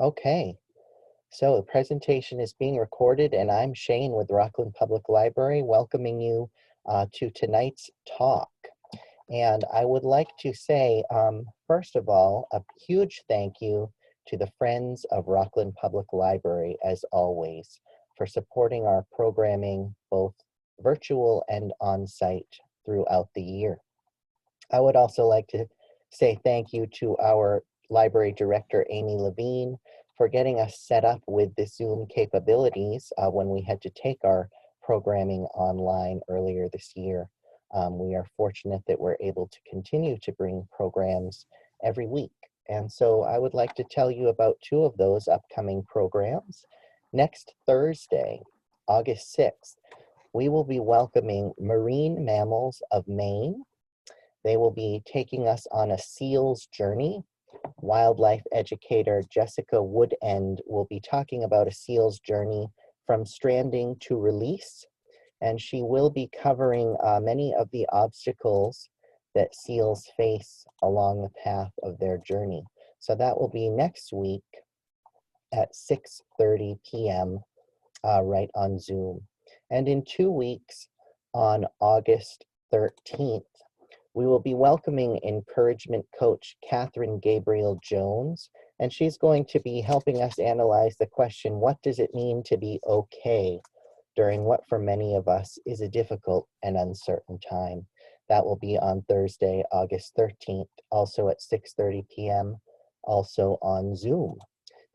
Okay, so the presentation is being recorded, and I'm Shane with Rockland Public Library, welcoming you to tonight's talk. And I would like to say, first of all, a huge thank you to the Friends of Rockland Public Library, as always, for supporting our programming, both virtual and on-site throughout the year. I would also like to say thank you to our library director, Amy Levine, for getting us set up with the Zoom capabilities when we had to take our programming online earlier this year. We are fortunate that we're able to continue to bring programs every week. And so I would like to tell you about two of those upcoming programs. Next Thursday, August 6th, we will be welcoming Marine Mammals of Maine. They will be taking us on a seals journey. Wildlife educator Jessica Woodend will be talking about a seals journey from stranding to release, and she will be covering many of the obstacles that seals face along the path of their journey. So that will be next week at 6:30 p.m. Right on Zoom. And in 2 weeks, on August 13th, we will be welcoming encouragement coach Catherine Gabriel Jones, and she's going to be helping us analyze the question, what does it mean to be okay during what for many of us is a difficult and uncertain time? That will be on Thursday, August 13th, also at 6:30 p.m., also on Zoom.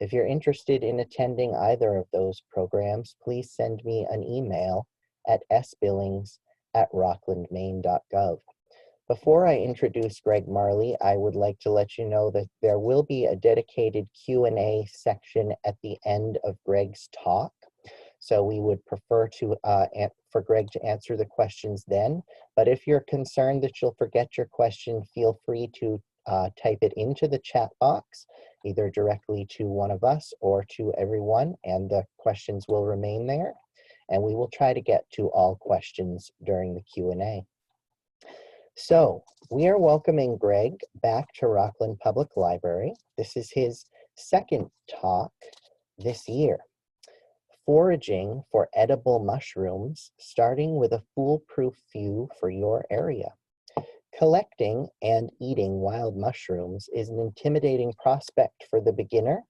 If you're interested in attending either of those programs, please send me an email at sbillings@rocklandmaine.gov. Before I introduce Greg Marley, I would like to let you know that there will be a dedicated Q&A section at the end of Greg's talk. So we would prefer for Greg to answer the questions then. But if you're concerned that you'll forget your question, feel free to type it into the chat box, either directly to one of us or to everyone, and the questions will remain there. And we will try to get to all questions during the Q&A. So we are welcoming Greg back to Rockland Public Library. This is his second talk this year. Foraging for edible mushrooms, starting with a foolproof view for your area. Collecting and eating wild mushrooms is an intimidating prospect for the beginner.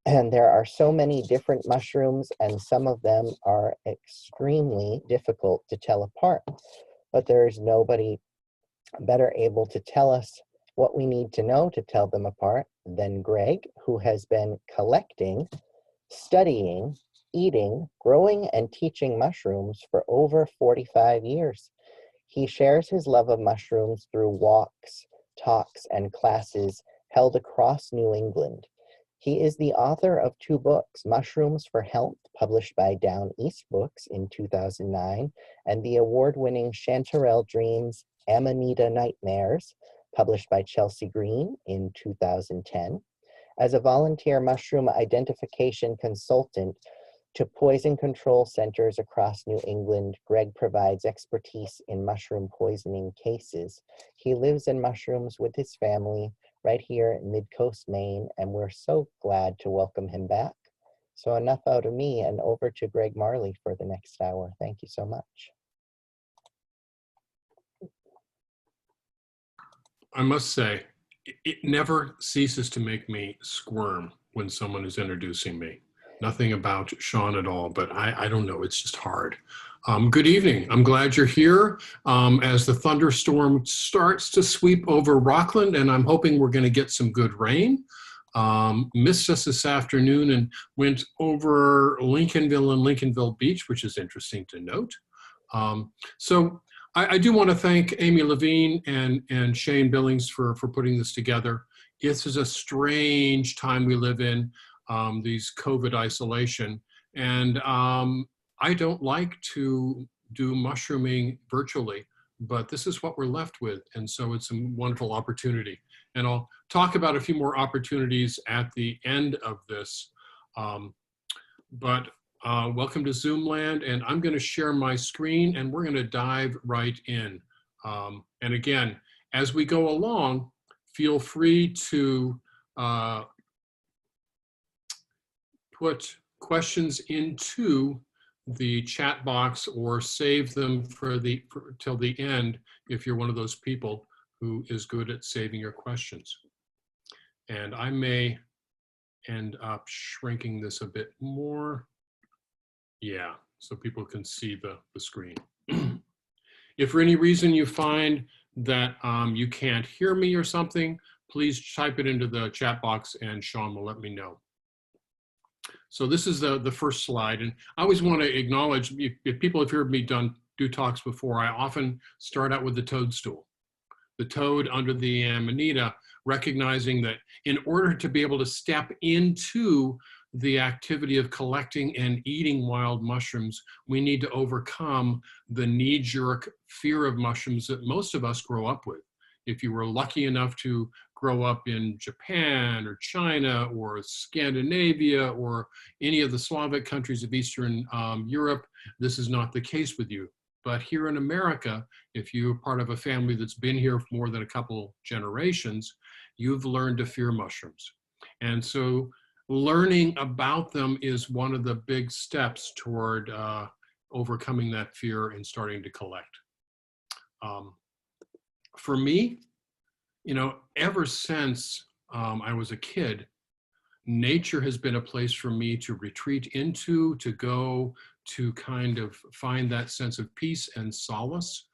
And there are so many different mushrooms, and some of them are extremely difficult to tell apart. But there is nobody better able to tell us what we need to know to tell them apart than Greg, who has been collecting, studying, eating, growing, and teaching mushrooms for over 45 years. He shares his love of mushrooms through walks, talks, and classes held across New England. He is the author of 2 books, Mushrooms for Health, published by Down East Books in 2009, and the award-winning Chanterelles Dreams, Amanita Nightmares, published by Chelsea Green in 2010. As a volunteer mushroom identification consultant to poison control centers across New England, Greg provides expertise in mushroom poisoning cases. He lives in mushrooms with his family right here in Mid-Coast, Maine, and we're so glad to welcome him back. So enough out of me, and over to Greg Marley for the next hour. Thank you so much. I must say, it never ceases to make me squirm when someone is introducing me. Nothing about Sean at all, but I don't know, it's just hard. Good evening, I'm glad you're here as the thunderstorm starts to sweep over Rockland, and I'm hoping we're gonna get some good rain. Missed us this afternoon and went over Lincolnville and Lincolnville Beach, which is interesting to note. So I do want to thank Amy Levine and Shane Billings for putting this together. This is a strange time we live in, these COVID isolation. And I don't like to do mushrooming virtually, but this is what we're left with. And so it's a wonderful opportunity. And I'll talk about a few more opportunities at the end of this. Welcome to Zoomland, and I'm going to share my screen and we're going to dive right in. And again, as we go along, feel free to put questions into the chat box or save them till the end if you're one of those people who is good at saving your questions. And I may end up shrinking this a bit more. Yeah, so people can see the screen. If for any reason you find that you can't hear me or something, please type it into the chat box and Sean will let me know. So this is the first slide. And I always want to acknowledge, if people have heard me do talks before, I often start out with the toadstool. The toad under the amanita, recognizing that in order to be able to step into the activity of collecting and eating wild mushrooms, we need to overcome the knee-jerk fear of mushrooms that most of us grow up with. If you were lucky enough to grow up in Japan or China or Scandinavia or any of the Slavic countries of Eastern Europe, this is not the case with you. But here in America, if you're part of a family that's been here for more than a couple generations, you've learned to fear mushrooms. And so learning about them is one of the big steps toward overcoming that fear and starting to collect. For me, you know, ever since I was a kid, nature has been a place for me to retreat into, to go, to kind of find that sense of peace and solace.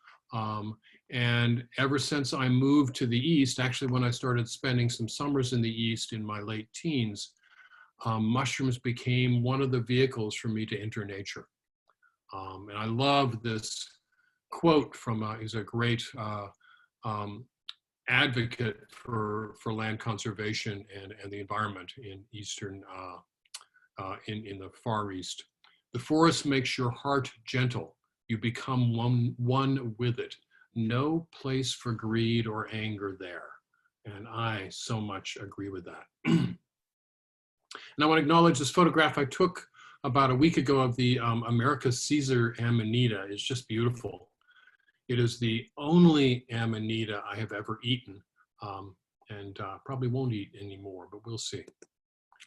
And ever since I moved to the East, actually when I started spending some summers in the East in my late teens, mushrooms became one of the vehicles for me to enter nature. And I love this quote from, he's a great advocate for land conservation and the environment in Eastern, in the Far East. The forest makes your heart gentle. You become one with it. No place for greed or anger there. And I so much agree with that. And I want to acknowledge this photograph I took about a week ago of the America's Caesar Amanita. It's just beautiful. It is the only Amanita I have ever eaten, and probably won't eat anymore, but we'll see.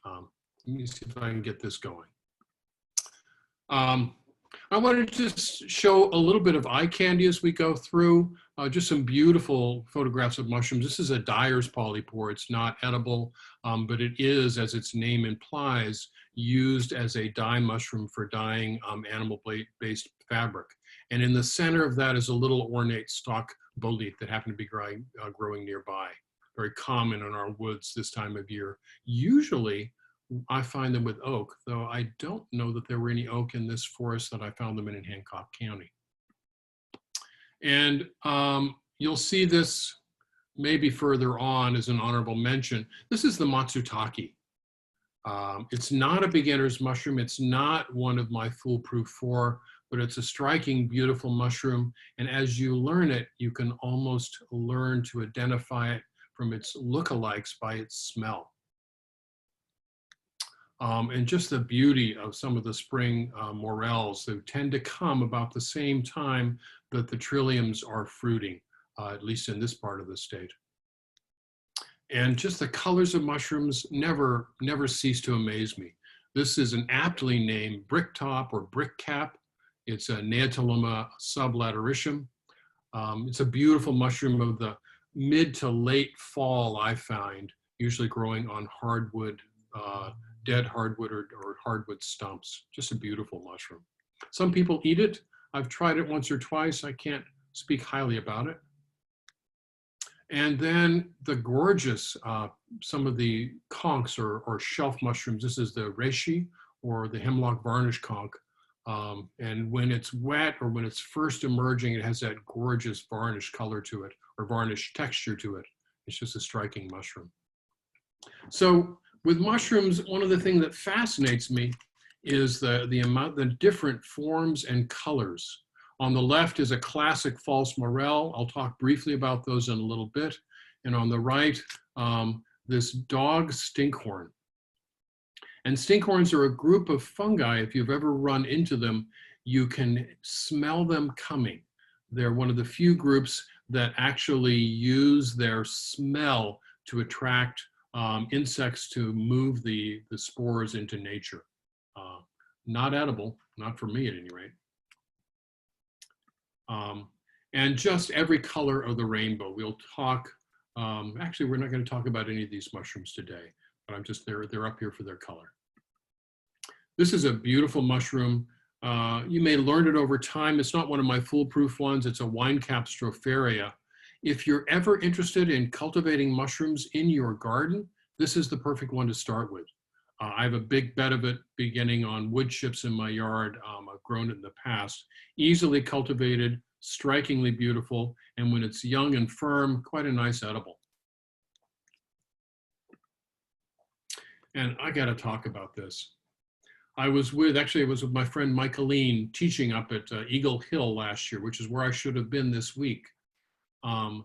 Let me see if I can get this going. I wanted to just show a little bit of eye candy as we go through, just some beautiful photographs of mushrooms. This is a dyer's polypore. It's not edible, but it is, as its name implies, used as a dye mushroom for dyeing animal-based fabric. And in the center of that is a little ornate stalk bolete that happened to be growing nearby. Very common in our woods this time of year. Usually, I find them with oak, though I don't know that there were any oak in this forest that I found them in Hancock County. And you'll see this maybe further on as an honorable mention. This is the matsutake. It's not a beginner's mushroom. It's not one of my foolproof 4, but it's a striking, beautiful mushroom. And as you learn it, you can almost learn to identify it from its lookalikes by its smell. And just the beauty of some of the spring morels that tend to come about the same time that the trilliums are fruiting, at least in this part of the state. And just the colors of mushrooms never cease to amaze me. This is an aptly named bricktop or brickcap. It's a Neotoloma sublateritium. It's a beautiful mushroom of the mid to late fall, I find, usually growing on hardwood, dead hardwood or hardwood stumps. Just a beautiful mushroom. Some people eat it. I've tried it once or twice. I can't speak highly about it. And then the gorgeous, some of the conchs or shelf mushrooms. This is the reishi or the hemlock varnish conch. And when it's wet or when it's first emerging, it has that gorgeous varnish color to it or varnish texture to it. It's just a striking mushroom. So with mushrooms, one of the things that fascinates me is the different forms and colors. On the left is a classic false morel. I'll talk briefly about those in a little bit. And on the right, this dog stinkhorn. And stinkhorns are a group of fungi. If you've ever run into them, you can smell them coming. They're one of the few groups that actually use their smell to attract insects to move the spores into nature. Not edible, not for me at any rate. And just every color of the rainbow. We'll talk, actually we're not going to talk about any of these mushrooms today, but they're up here for their color. This is a beautiful mushroom. You may learn it over time. It's not one of my foolproof ones. It's a winecap stropharia. If you're ever interested in cultivating mushrooms in your garden, this is the perfect one to start with. I have a big bed of it beginning on wood chips in my yard. I've grown it in the past. Easily cultivated, strikingly beautiful, and when it's young and firm, quite a nice edible. And I got to talk about this. I was with my friend Michaeline teaching up at Eagle Hill last year, which is where I should have been this week. In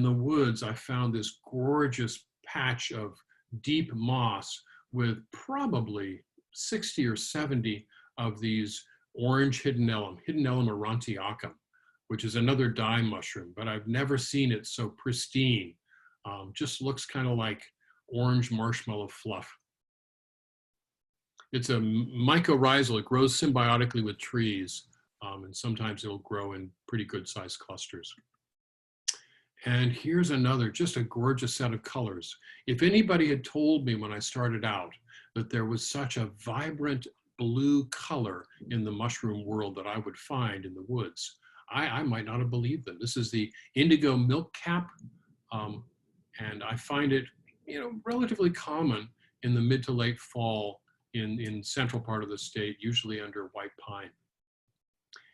the woods, I found this gorgeous patch of deep moss with probably 60 or 70 of these orange hidden elm aurantiacum, which is another dye mushroom, but I've never seen it so pristine. Just looks kind of like orange marshmallow fluff. It's a mycorrhizal. It grows symbiotically with trees, and sometimes it'll grow in pretty good sized clusters. And here's another, just a gorgeous set of colors. If anybody had told me when I started out that there was such a vibrant blue color in the mushroom world that I would find in the woods, I might not have believed them. This is the indigo milkcap, and I find it, relatively common in the mid to late fall in central part of the state, usually under white pine.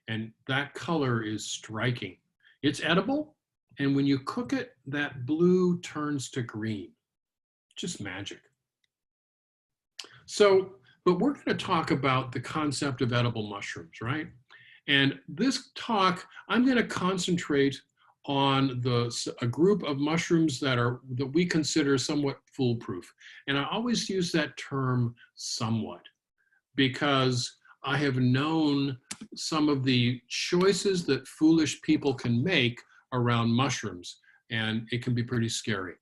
And that color is striking. It's edible, and when you cook it, that blue turns to green. Just magic. So, but we're going to talk about the concept of edible mushrooms, right? And this talk, I'm going to concentrate on a group of mushrooms that we consider somewhat foolproof. And I always use that term somewhat, because I have known some of the choices that foolish people can make around mushrooms, and it can be pretty scary.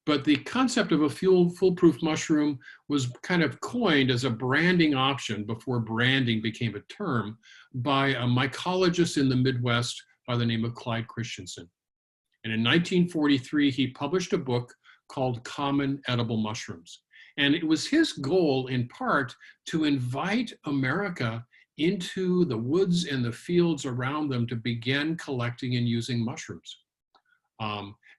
But the concept of a foolproof mushroom was kind of coined as a branding option before branding became a term by a mycologist in the Midwest by the name of Clyde Christensen. And in 1943, he published a book called Common Edible Mushrooms. And it was his goal, in part, to invite America into the woods and the fields around them to begin collecting and using mushrooms.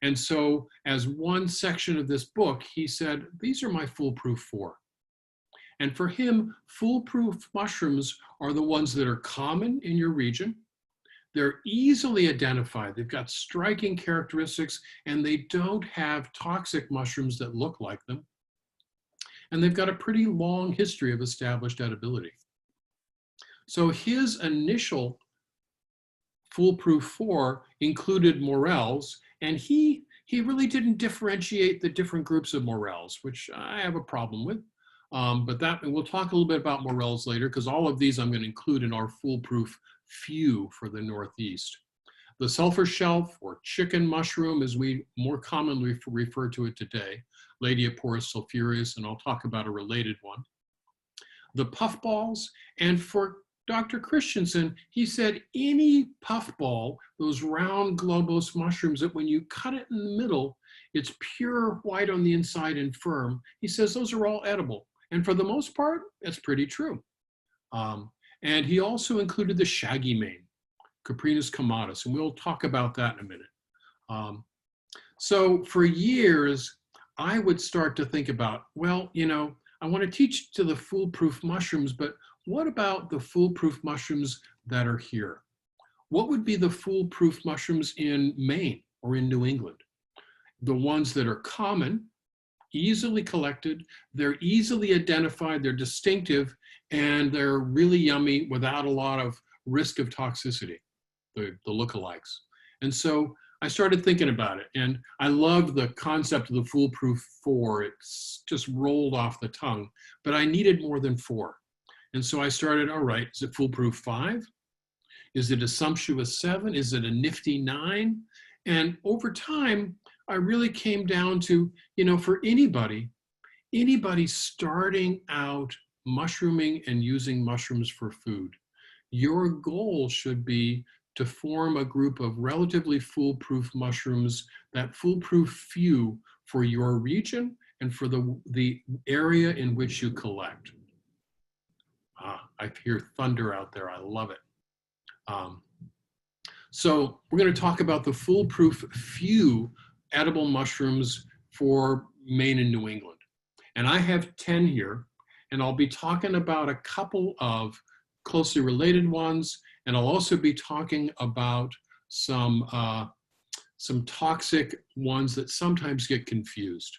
And so as one section of this book, he said, these are my foolproof 4. And for him, foolproof mushrooms are the ones that are common in your region. They're easily identified. They've got striking characteristics, and they don't have toxic mushrooms that look like them. And they've got a pretty long history of established edibility. So his initial foolproof 4 included Morels, and he really didn't differentiate the different groups of Morels, which I have a problem with. But we'll talk a little bit about Morels later, because all of these I'm going to include in our foolproof few for the Northeast. The sulfur shelf, or chicken mushroom, as we more commonly refer to it today, Ladeoporus sulphureus, and I'll talk about a related one. The puffballs, and for Dr. Christensen, he said any puffball, those round globose mushrooms that when you cut it in the middle, it's pure white on the inside and firm. He says those are all edible. And for the most part, that's pretty true. And he also included the shaggy mane, Coprinus comatus, and we'll talk about that in a minute. So for years, I would start to think about, well, I want to teach to the foolproof mushrooms, but what about the foolproof mushrooms that are here? What would be the foolproof mushrooms in Maine or in New England? The ones that are common, easily collected, they're easily identified, they're distinctive, and they're really yummy without a lot of risk of toxicity, the lookalikes. And so I started thinking about it, and I loved the concept of the foolproof 4. It's just rolled off the tongue, but I needed more than 4. And so I started, all right, is it foolproof 5? Is it a sumptuous 7? Is it a nifty 9? And over time, I really came down to, for anybody starting out mushrooming and using mushrooms for food, your goal should be to form a group of relatively foolproof mushrooms, that foolproof few for your region and for the area in which you collect. I hear thunder out there. I love it. So we're going to talk about the foolproof few edible mushrooms for Maine and New England. And I have 10 here, and I'll be talking about a couple of closely related ones, and I'll also be talking about some toxic ones that sometimes get confused.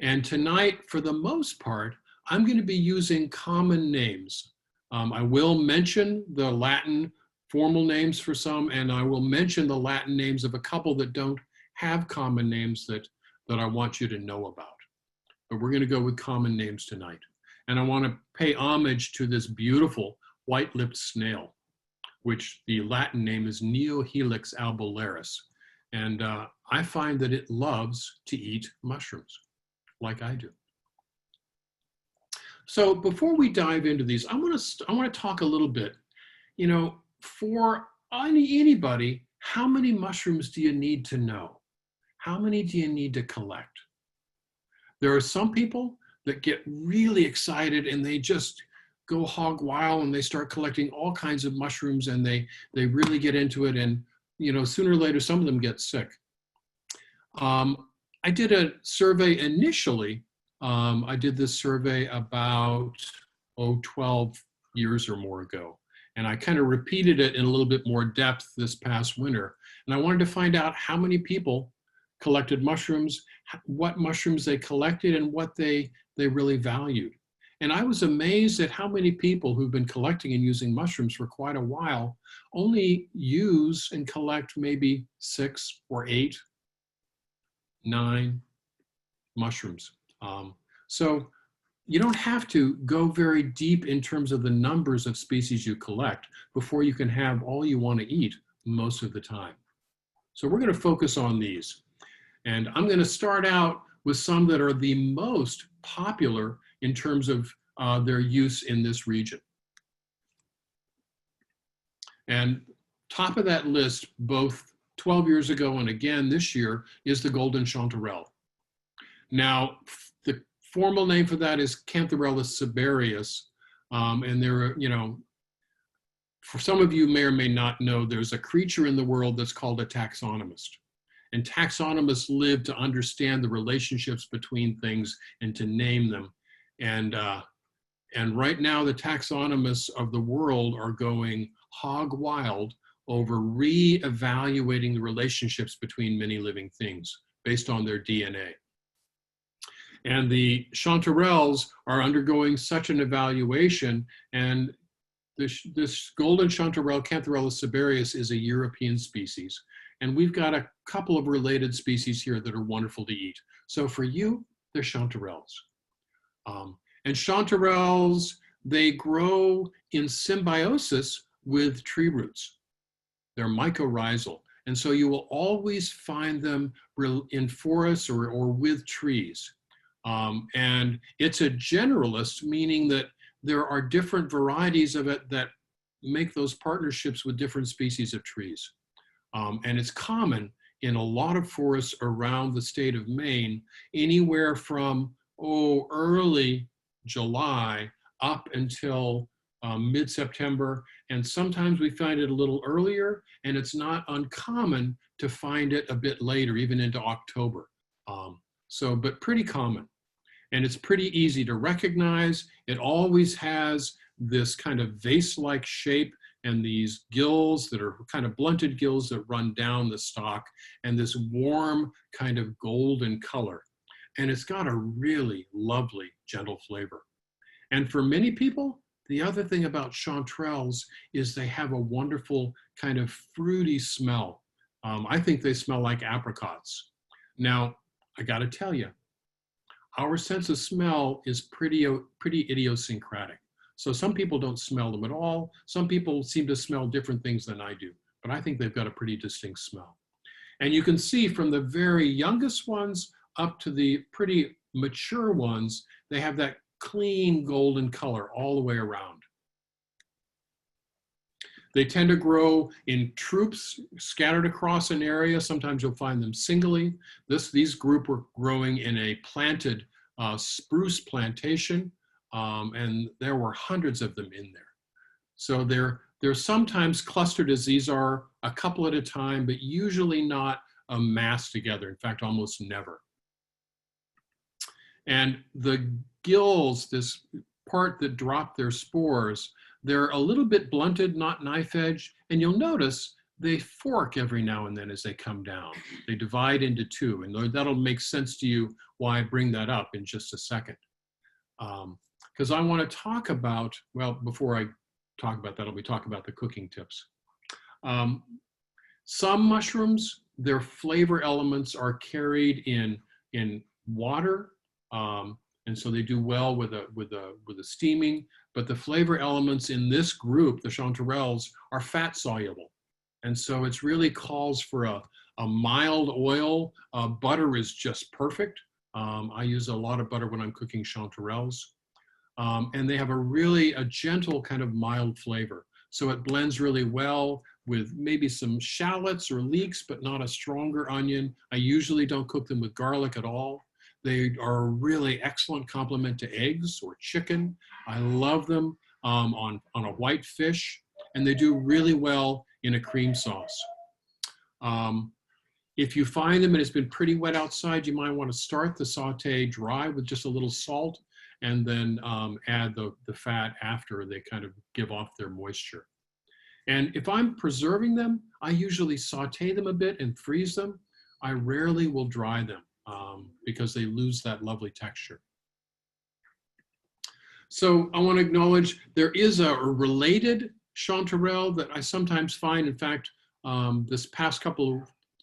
And tonight, for the most part, I'm going to be using common names. I will mention the Latin formal names for some, and I will mention the Latin names of a couple that don't have common names that I want you to know about. But we're going to go with common names tonight. And I want to pay homage to this beautiful white-lipped snail, which the Latin name is Neohelix albularis. And I find that it loves to eat mushrooms, like I do. So before we dive into these, I want to talk a little bit, for anybody, how many mushrooms do you need to know? How many do you need to collect? There are some people that get really excited and they just go hog wild and they start collecting all kinds of mushrooms and they really get into it, and sooner or later some of them get sick. I did a survey initially. I did this survey about 12 years or more ago, and I kind of repeated it in a little bit more depth this past winter. And I wanted to find out how many people collected mushrooms, what mushrooms they collected, and what they really valued. And I was amazed at how many people who've been collecting and using mushrooms for quite a while only use and collect maybe 6 or 8, 9 mushrooms. So you don't have to go very deep in terms of the numbers of species you collect before you can have all you want to eat most of the time. So we're going to focus on these. And I'm going to start out with some that are the most popular in terms of their use in this region. And top of that list, both 12 years ago and again this year, is the golden chanterelle. Now, the formal name for that is Chanterelles cibarius. And there are, for some of you may or may not know, there's a creature in the world that's called a taxonomist. And taxonomists live to understand the relationships between things and to name them. And right now, the taxonomists of the world are going hog wild over re-evaluating the relationships between many living things based on their DNA. And the chanterelles are undergoing such an evaluation, and this golden chanterelle, Chanterelles cibarius, is a European species. And we've got a couple of related species here that are wonderful to eat. So for you, they're chanterelles. And chanterelles, they grow in symbiosis with tree roots. They're mycorrhizal. And so you will always find them in forests or with trees. And it's a generalist, meaning that there are different varieties of it that make those partnerships with different species of trees. And it's common in a lot of forests around the state of Maine, anywhere from, early July up until mid-September. And sometimes we find it a little earlier, and it's not uncommon to find it a bit later, even into October. But pretty common. And it's pretty easy to recognize. It always has this kind of vase-like shape and these gills that are kind of blunted gills that run down the stalk, and this warm kind of golden color. And it's got a really lovely, gentle flavor. And for many people, the other thing about chanterelles is they have a wonderful kind of fruity smell. I think they smell like apricots. Now, I gotta tell you, our sense of smell is pretty idiosyncratic. So some people don't smell them at all. Some people seem to smell different things than I do, but I think they've got a pretty distinct smell. And you can see from the very youngest ones up to the pretty mature ones, they have that clean golden color all the way around. They tend to grow in troops scattered across an area. Sometimes you'll find them singly. These group were growing in a planted spruce plantation, and there were hundreds of them in there. So they're sometimes clustered as these are a couple at a time, but usually not amassed together. In fact, almost never. And the gills, this part that drop their spores, they're a little bit blunted, not knife edge, and you'll notice they fork every now and then as they come down. They divide into two, and that'll make sense to you why I bring that up in just a second. Because I want to talk about, well, before I talk about that, we talk about the cooking tips. Some mushrooms, their flavor elements are carried in water, and so they do well with a steaming. But the flavor elements in this group, the Chanterelles, are fat soluble, and so it really calls for a mild oil. Butter is just perfect. I use a lot of butter when I'm cooking Chanterelles, and they have a gentle kind of mild flavor. So it blends really well with maybe some shallots or leeks, but not a stronger onion. I usually don't cook them with garlic at all. They are a really excellent complement to eggs or chicken. I love them on a white fish, and they do really well in a cream sauce. If you find them and it's been pretty wet outside, you might want to start the saute dry with just a little salt, and then add the fat after they kind of give off their moisture. And if I'm preserving them, I usually saute them a bit and freeze them. I rarely will dry them because they lose that lovely texture. So I want to acknowledge there is a related chanterelle that I sometimes find. In fact, this past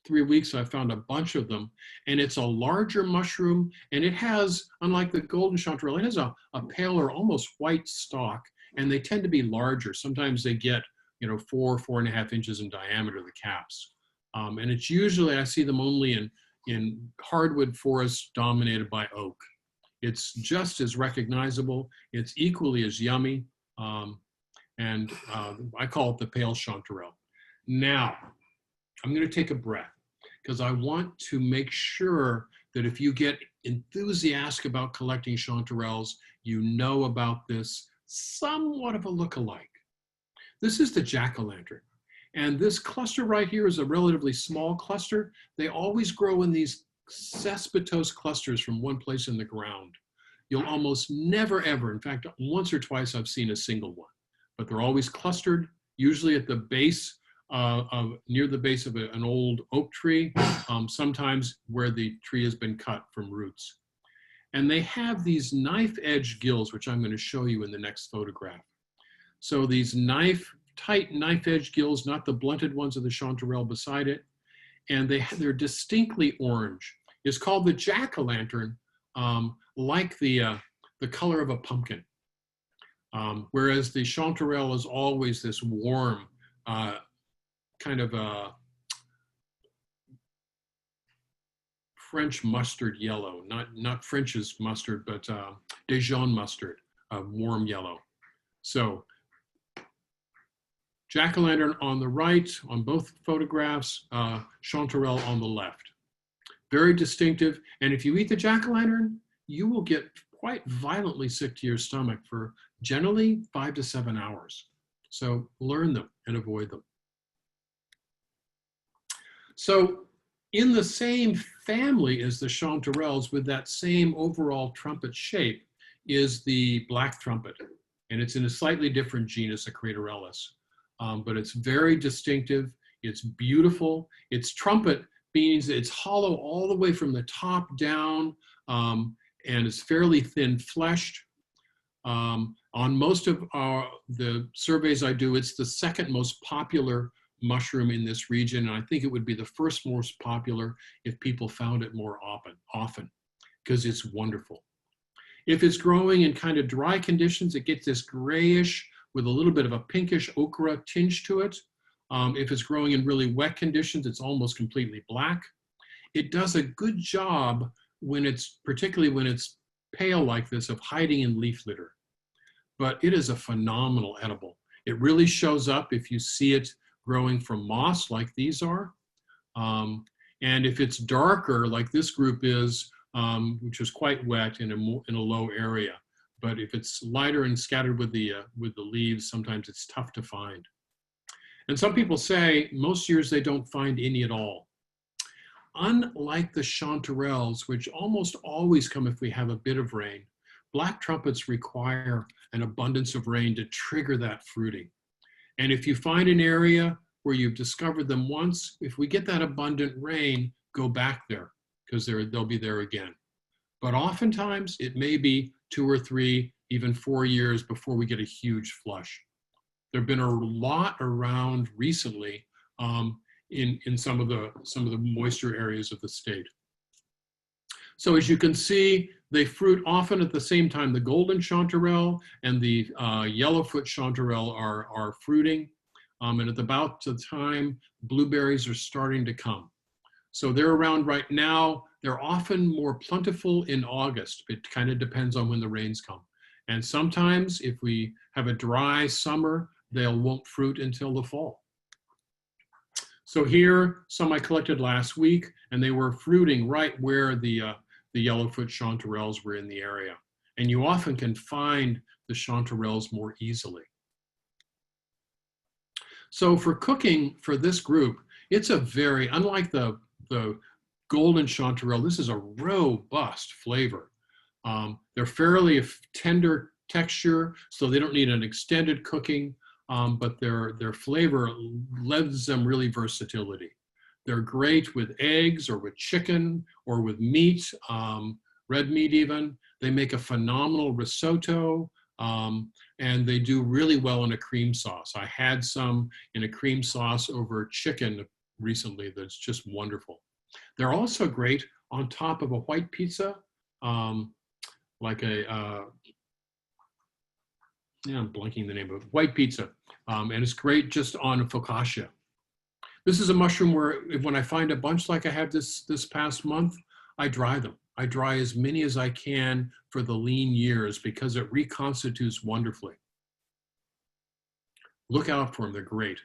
3 weeks, I found a bunch of them, and it's a larger mushroom, and it has, unlike the golden chanterelle, it has a paler, almost white stalk, and they tend to be larger. Sometimes they get, 4.5 inches in diameter, the caps. And it's usually, I see them only in hardwood forests dominated by oak. It's just as recognizable. It's equally as yummy. And I call it the pale chanterelle. Now, I'm going to take a breath because I want to make sure that if you get enthusiastic about collecting chanterelles, you know about this somewhat of a lookalike. This is the jack-o'-lantern. And this cluster right here is a relatively small cluster. They always grow in these cespitous clusters from one place in the ground. You'll almost never ever, in fact, once or twice I've seen a single one, but they're always clustered, usually at the base near the base of an old oak tree, sometimes where the tree has been cut from roots. And they have these knife-edge gills, which I'm going to show you in the next photograph. So these tight knife-edge gills, not the blunted ones of the chanterelle beside it, and they're distinctly orange. It's called the jack-o'-lantern, like the color of a pumpkin, whereas the chanterelle is always this warm, kind of a French mustard yellow, not French's mustard, but Dijon mustard, warm yellow. So jack-o'-lantern on the right on both photographs, chanterelle on the left. Very distinctive, and if you eat the jack-o'-lantern, you will get quite violently sick to your stomach for generally 5 to 7 hours. So learn them and avoid them. So in the same family as the chanterelles, with that same overall trumpet shape, is the black trumpet. And it's in a slightly different genus, a Chanterelles. But it's very distinctive. It's beautiful. Its trumpet means it's hollow all the way from the top down, and it's fairly thin-fleshed. On most of the surveys I do, it's the second most popular mushroom in this region, and I think it would be the first most popular if people found it more often, because it's wonderful. If it's growing in kind of dry conditions, it gets this grayish with a little bit of a pinkish ochre tinge to it. If it's growing in really wet conditions, it's almost completely black. It does a good job when it's, particularly when it's pale like this, of hiding in leaf litter. But it is a phenomenal edible. It really shows up if you see it growing from moss like these are. And if it's darker like this group is, which is quite wet in a low area. But if it's lighter and scattered with the leaves, sometimes it's tough to find. And some people say most years they don't find any at all. Unlike the chanterelles, which almost always come if we have a bit of rain, black trumpets require an abundance of rain to trigger that fruiting. And if you find an area where you've discovered them once, if we get that abundant rain, go back there, because they'll be there again. But oftentimes it may be 2 or 3, even 4 years before we get a huge flush. There have been a lot around recently in some of the moisture areas of the state. So as you can see, they fruit often at the same time. The golden chanterelle and the yellowfoot chanterelle are fruiting, and at about the time blueberries are starting to come. So they're around right now. They're often more plentiful in August. It kind of depends on when the rains come. And sometimes if we have a dry summer, they won't fruit until the fall. So here, some I collected last week, and they were fruiting right where the yellowfoot chanterelles were in the area. And you often can find the chanterelles more easily. So for cooking for this group, it's a very, unlike the golden chanterelle, this is a robust flavor. They're fairly tender texture, so they don't need an extended cooking, but their flavor lends them really versatility. They're great with eggs or with chicken or with meat, red meat even. They make a phenomenal risotto, and they do really well in a cream sauce. I had some in a cream sauce over chicken recently that's just wonderful. They're also great on top of a white pizza, like a, yeah, I'm blanking the name of it, white pizza. And it's great just on focaccia. This is a mushroom where when I find a bunch like I have this past month, I dry them. I dry as many as I can for the lean years because it reconstitutes wonderfully. Look out for them, they're great.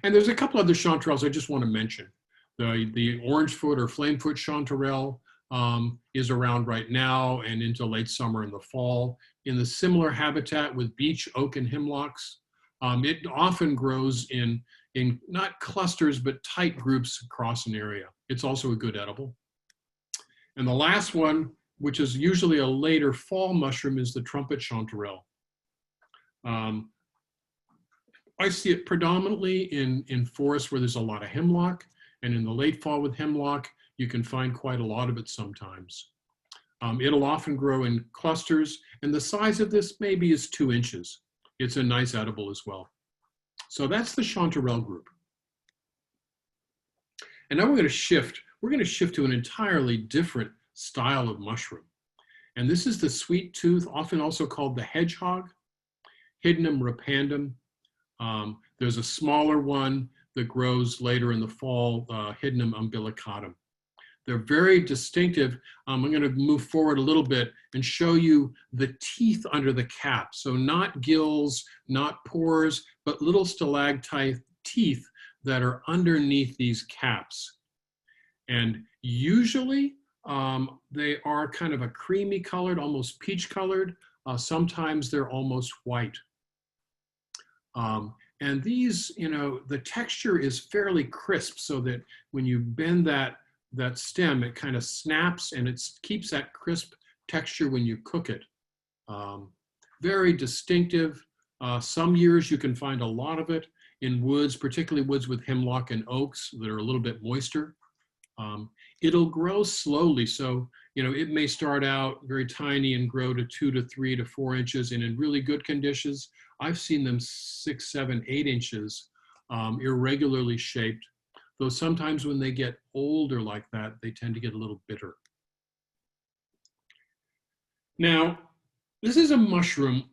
And there's a couple other chanterelles I just want to mention. The orangefoot or flamefoot chanterelle is around right now and into late summer and the fall. In the similar habitat with beech, oak, and hemlocks, it often grows in not clusters, but tight groups across an area. It's also a good edible. And the last one, which is usually a later fall mushroom, is the trumpet chanterelle. I see it predominantly in forests where there's a lot of hemlock, and in the late fall with hemlock, you can find quite a lot of it sometimes. It'll often grow in clusters, and the size of this maybe is 2 inches. It's a nice edible as well. So that's the chanterelle group. And now we're going to shift to an entirely different style of mushroom. And this is the sweet tooth, often also called the hedgehog, Hydnum repandum. There's a smaller one that grows later in the fall, Hydnum umbilicatum. They're very distinctive. I'm going to move forward a little bit and show you the teeth under the cap. So not gills, not pores, but little stalactite teeth that are underneath these caps. And usually they are kind of a creamy colored, almost peach colored. Sometimes they're almost white. And these, the texture is fairly crisp so that when you bend that stem, it kind of snaps and it keeps that crisp texture when you cook it. Very distinctive. Some years you can find a lot of it in woods, particularly woods with hemlock and oaks that are a little bit moister. It'll grow slowly. So, it may start out very tiny and grow to 2 to 3 to 4 inches. And in really good conditions, I've seen them 6, 7, 8 inches, irregularly shaped. Though sometimes when they get older like that, they tend to get a little bitter. Now, this is a mushroom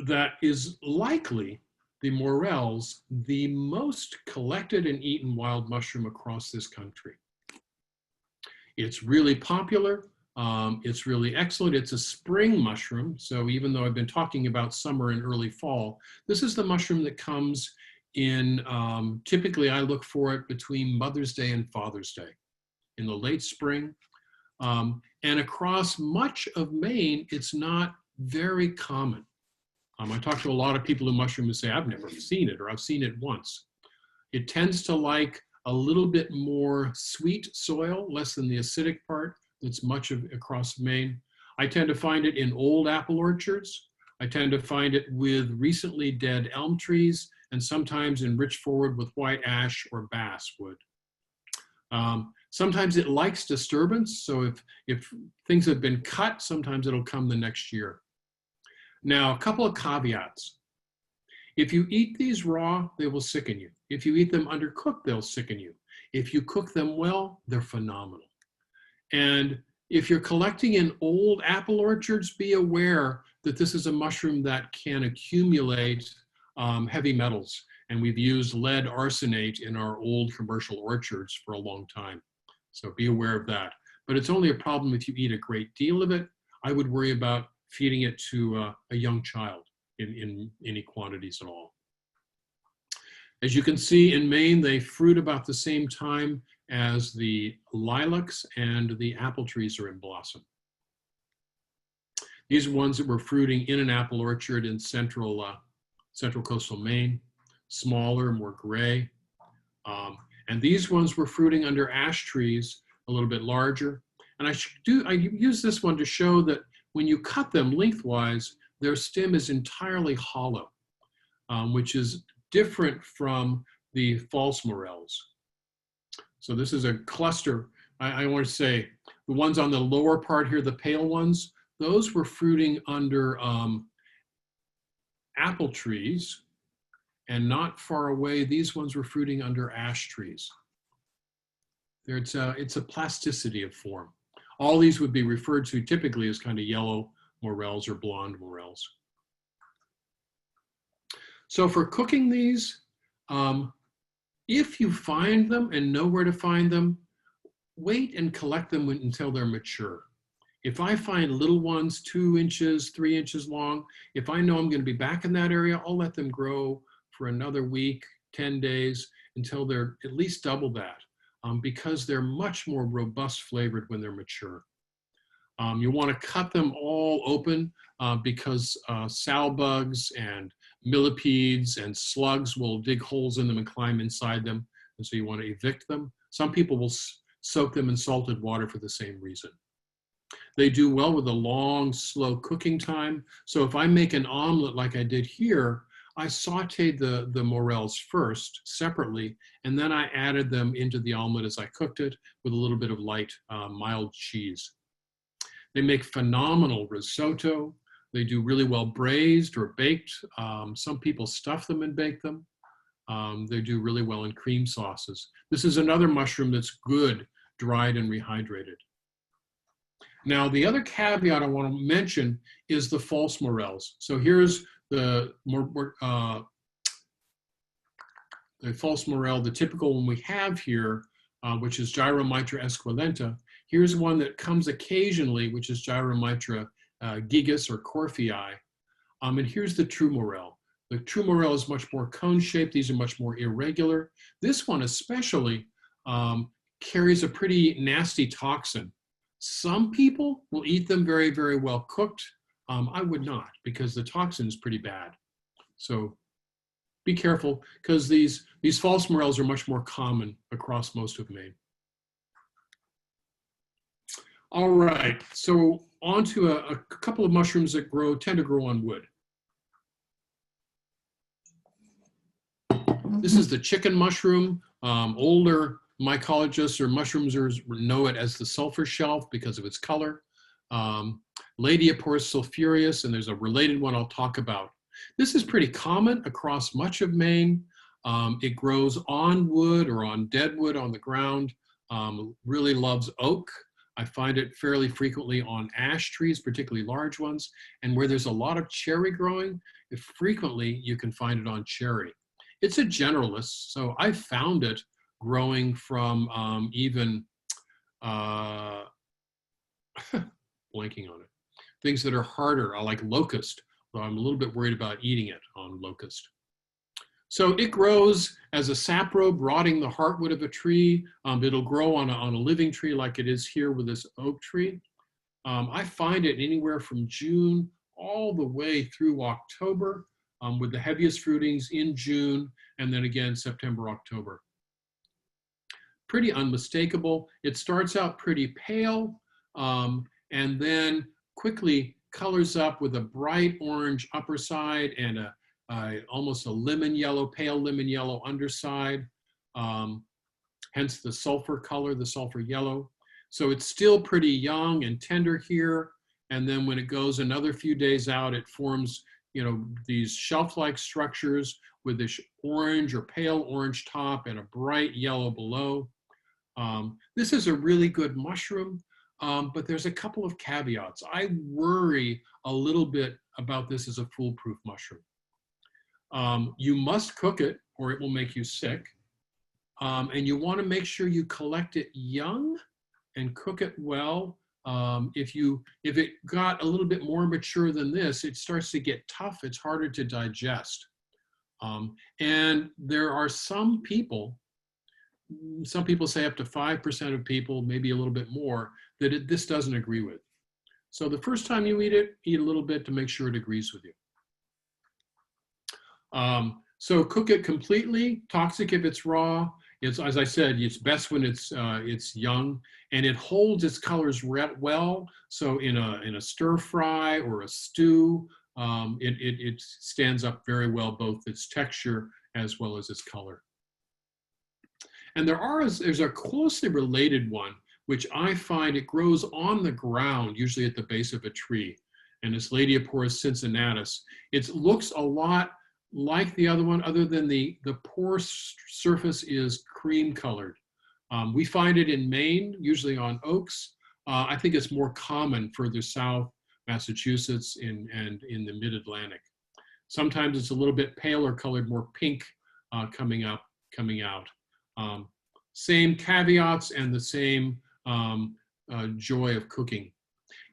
that is likely the Morels the most collected and eaten wild mushroom across this country. It's really popular. It's really excellent. It's a spring mushroom. So even though I've been talking about summer and early fall, this is the mushroom that comes in, typically I look for it between Mother's Day and Father's Day in the late spring. And across much of Maine, it's not very common. I talk to a lot of people who mushroom and say, I've never seen it, or I've seen it once. It tends to like a little bit more sweet soil, less than the acidic part that's much of across Maine. I tend to find it in old apple orchards. I tend to find it with recently dead elm trees, and sometimes in rich forward with white ash or basswood. Sometimes it likes disturbance, so if things have been cut, sometimes it'll come the next year. Now, a couple of caveats. If you eat these raw, they will sicken you. If you eat them undercooked, they'll sicken you. If you cook them well, they're phenomenal. And if you're collecting in old apple orchards, be aware that this is a mushroom that can accumulate heavy metals. And we've used lead arsenate in our old commercial orchards for a long time. So be aware of that. But it's only a problem if you eat a great deal of it. I would worry about feeding it to a young child in any quantities at all. As you can see in Maine, they fruit about the same time as the lilacs, and the apple trees are in blossom. These are ones that were fruiting in an apple orchard in central coastal Maine, smaller, more gray. And these ones were fruiting under ash trees, a little bit larger. And I use this one to show that when you cut them lengthwise, their stem is entirely hollow, which is different from the false morels. So this is a cluster. I want to say the ones on the lower part here, the pale ones, those were fruiting under apple trees, and not far away, these ones were fruiting under ash trees. It's a plasticity of form. All these would be referred to typically as kind of yellow morels or blonde morels. So for cooking these, if you find them and know where to find them, wait and collect them until they're mature. If I find little ones 2 inches, 3 inches long, if I know I'm going to be back in that area, I'll let them grow for another week, 10 days, until they're at least double that, because they're much more robust flavored when they're mature. You want to cut them all open because sow bugs and millipedes and slugs will dig holes in them and climb inside them. And so you want to evict them. Some people will soak them in salted water for the same reason. They do well with a long, slow cooking time. So if I make an omelet like I did here, I sauteed the morels first separately, and then I added them into the omelet as I cooked it with a little bit of light, mild cheese. They make phenomenal risotto. They do really well braised or baked. Some people stuff them and bake them. They do really well in cream sauces. This is another mushroom that's good, dried and rehydrated. Now, the other caveat I want to mention is the false morels. So here's the false morel, the typical one we have here, which is Gyromitra esculenta. Here's one that comes occasionally, which is Gyromitra gigas or corfii. And here's the true morel. The true morel is much more cone-shaped. These are much more irregular. This one especially carries a pretty nasty toxin. Some people will eat them very, very well cooked. I would not, because the toxin is pretty bad. So be careful, because these false morels are much more common across most of Maine. All right, so on to a couple of mushrooms that tend to grow on wood. This is the chicken mushroom. Older mycologists or mushroomers know it as the sulfur shelf because of its color. Ladeoporus sulphureus, and there's a related one I'll talk about. This is pretty common across much of Maine. It grows on wood or on dead wood on the ground. Really loves oak. I find it fairly frequently on ash trees, particularly large ones. And where there's a lot of cherry growing, frequently you can find it on cherry. It's a generalist, so I found it growing from even, blanking on it, things that are harder, like locust, though I'm a little bit worried about eating it on locust. So it grows as a saprobe, rotting the heartwood of a tree. It'll grow on a living tree like it is here with this oak tree. I find it anywhere from June all the way through October, with the heaviest fruitings in June, and then again September, October. Pretty unmistakable. It starts out pretty pale, and then quickly colors up with a bright orange upper side and almost a lemon yellow, pale lemon yellow underside, hence the sulfur color, the sulfur yellow. So it's still pretty young and tender here. And then when it goes another few days out, it forms, these shelf-like structures with this orange or pale orange top and a bright yellow below. This is a really good mushroom, but there's a couple of caveats. I worry a little bit about this as a foolproof mushroom. You must cook it or it will make you sick. And you want to make sure you collect it young and cook it well. If it got a little bit more mature than this, it starts to get tough. It's harder to digest. And there are some people say up to 5% of people, maybe a little bit more, that this doesn't agree with. So the first time you eat it, eat a little bit to make sure it agrees with you. So cook it completely. Toxic if it's raw. It's, as I said, it's best when it's young, and it holds its colors well. So in a stir fry or a stew, it stands up very well, both its texture as well as its color. And there's a closely related one, which I find it grows on the ground, usually at the base of a tree, and it's Ladeoporus cincinnatus. It looks a lot like the other one, other than the pore surface is cream colored. We find it in Maine, usually on oaks. I think it's more common further south, Massachusetts, and in the mid-Atlantic. Sometimes it's a little bit paler colored, more pink coming out. Same caveats and the same joy of cooking.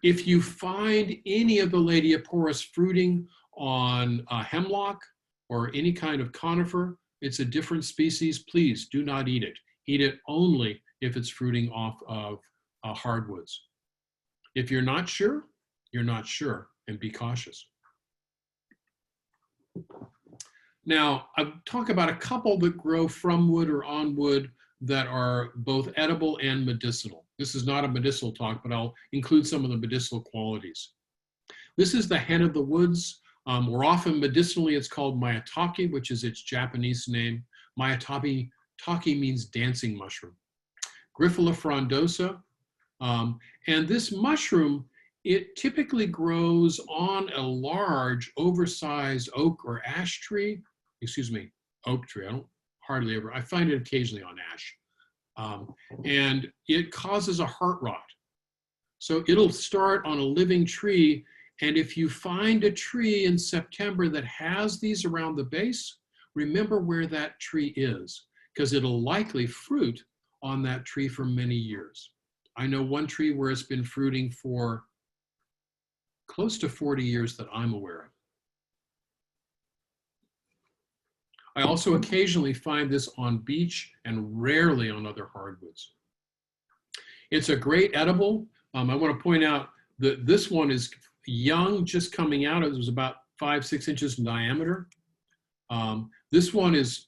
If you find any of the Ladeoporus fruiting on hemlock or any kind of conifer, it's a different species, please do not eat it. Eat it only if it's fruiting off of hardwoods. If you're not sure, you're not sure, and be cautious. Now, I'll talk about a couple that grow from wood or on wood that are both edible and medicinal. This is not a medicinal talk, but I'll include some of the medicinal qualities. This is the hen of the woods. Or often medicinally, it's called Maitake, which is its Japanese name. Maitake means dancing mushroom. Grifola frondosa. And this mushroom, it typically grows on a large, oversized oak or ash tree. Excuse me, oak tree. I find it occasionally on ash. And it causes a heart rot. So it'll start on a living tree. And if you find a tree in September that has these around the base, remember where that tree is, because it'll likely fruit on that tree for many years. I know one tree where it's been fruiting for close to 40 years that I'm aware of. I also occasionally find this on beech and rarely on other hardwoods. It's a great edible. I want to point out that this one is young, just coming out. It was about 5-6 inches in diameter. This one is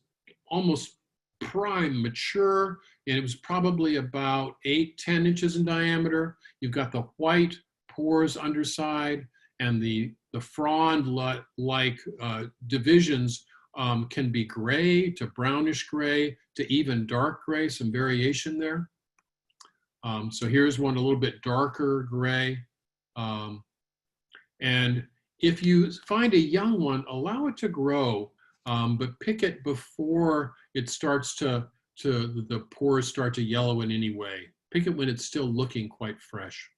almost prime, mature, and it was probably about 8-10 inches in diameter. You've got the white pores underside, and the frond-like divisions can be gray to brownish gray to even dark gray, some variation there. So here's one a little bit darker gray. And if you find a young one, allow it to grow, but pick it before it starts the pores start to yellow in any way. Pick it when it's still looking quite fresh.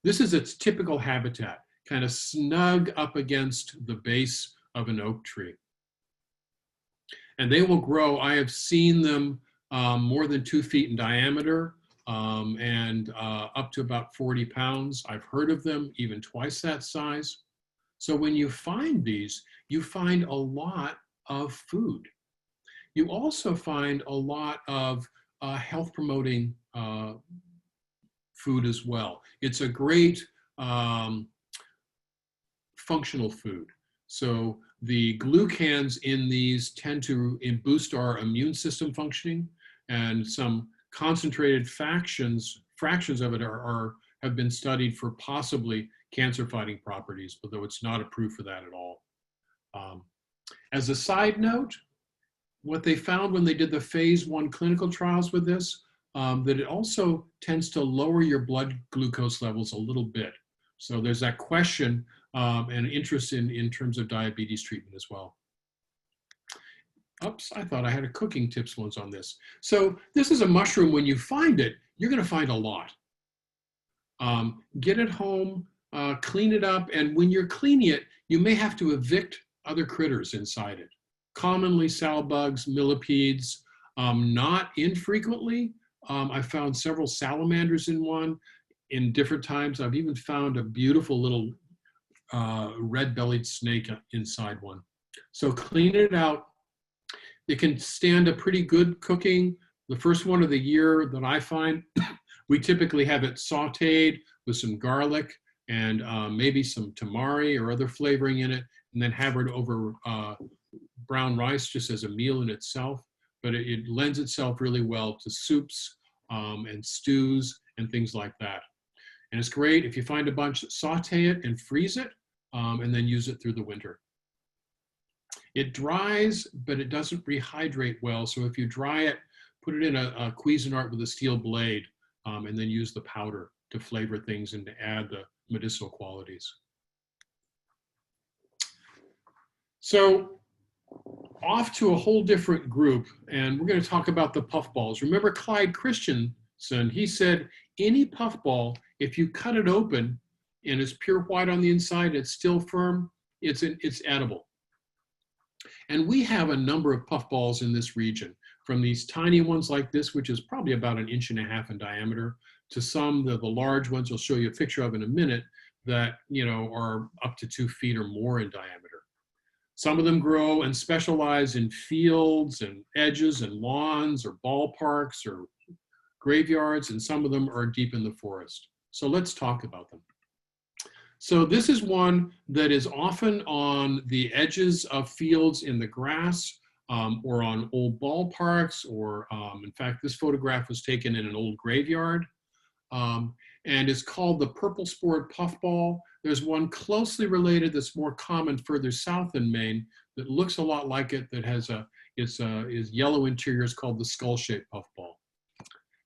This is its typical habitat, kind of snug up against the base of an oak tree. And they will grow. I have seen them more than 2 feet in diameter and up to about 40 pounds. I've heard of them even twice that size. So when you find these, you find a lot of food. You also find a lot of health promoting food as well. It's a great functional food. So the glucans in these tend to boost our immune system functioning, and some concentrated fractions of it have been studied for possibly cancer fighting properties, but though it's not approved for that at all. As a side note, what they found when they did the phase 1 clinical trials with this, that it also tends to lower your blood glucose levels a little bit. So there's that question and interest in terms of diabetes treatment as well. Oops, I thought I had a cooking tips once on this. So this is a mushroom. When you find it, you're going to find a lot. Get it home, clean it up, and when you're cleaning it, you may have to evict other critters inside it. Commonly sow bugs, millipedes, not infrequently. I found several salamanders in one in different times. I've even found a beautiful little red-bellied snake inside one. So clean it out. It can stand a pretty good cooking. The first one of the year that I find, we typically have it sauteed with some garlic and maybe some tamari or other flavoring in it, and then have it over brown rice just as a meal in itself. But it lends itself really well to soups and stews and things like that. And it's great if you find a bunch, saute it and freeze it, and then use it through the winter. It dries, but it doesn't rehydrate well. So if you dry it, put it in a Cuisinart with a steel blade, and then use the powder to flavor things and to add the medicinal qualities. So off to a whole different group, and we're going to talk about the puffballs. Remember Clyde Christensen, he said, any puffball, if you cut it open and it's pure white on the inside, it's still firm, it's edible. And we have a number of puffballs in this region, from these tiny ones like this, which is probably about 1.5 inches in diameter, to some of the large ones I'll show you a picture of in a minute that, you know, are up to 2 feet or more in diameter. Some of them grow and specialize in fields and edges and lawns or ballparks or graveyards, and some of them are deep in the forest. So let's talk about them. So this is one that is often on the edges of fields in the grass or on old ballparks, or in fact, this photograph was taken in an old graveyard. And it's called the purple spored puffball. There's one closely related that's more common further south in Maine that looks a lot like it, that has is yellow interiors, called the skull-shaped puffball.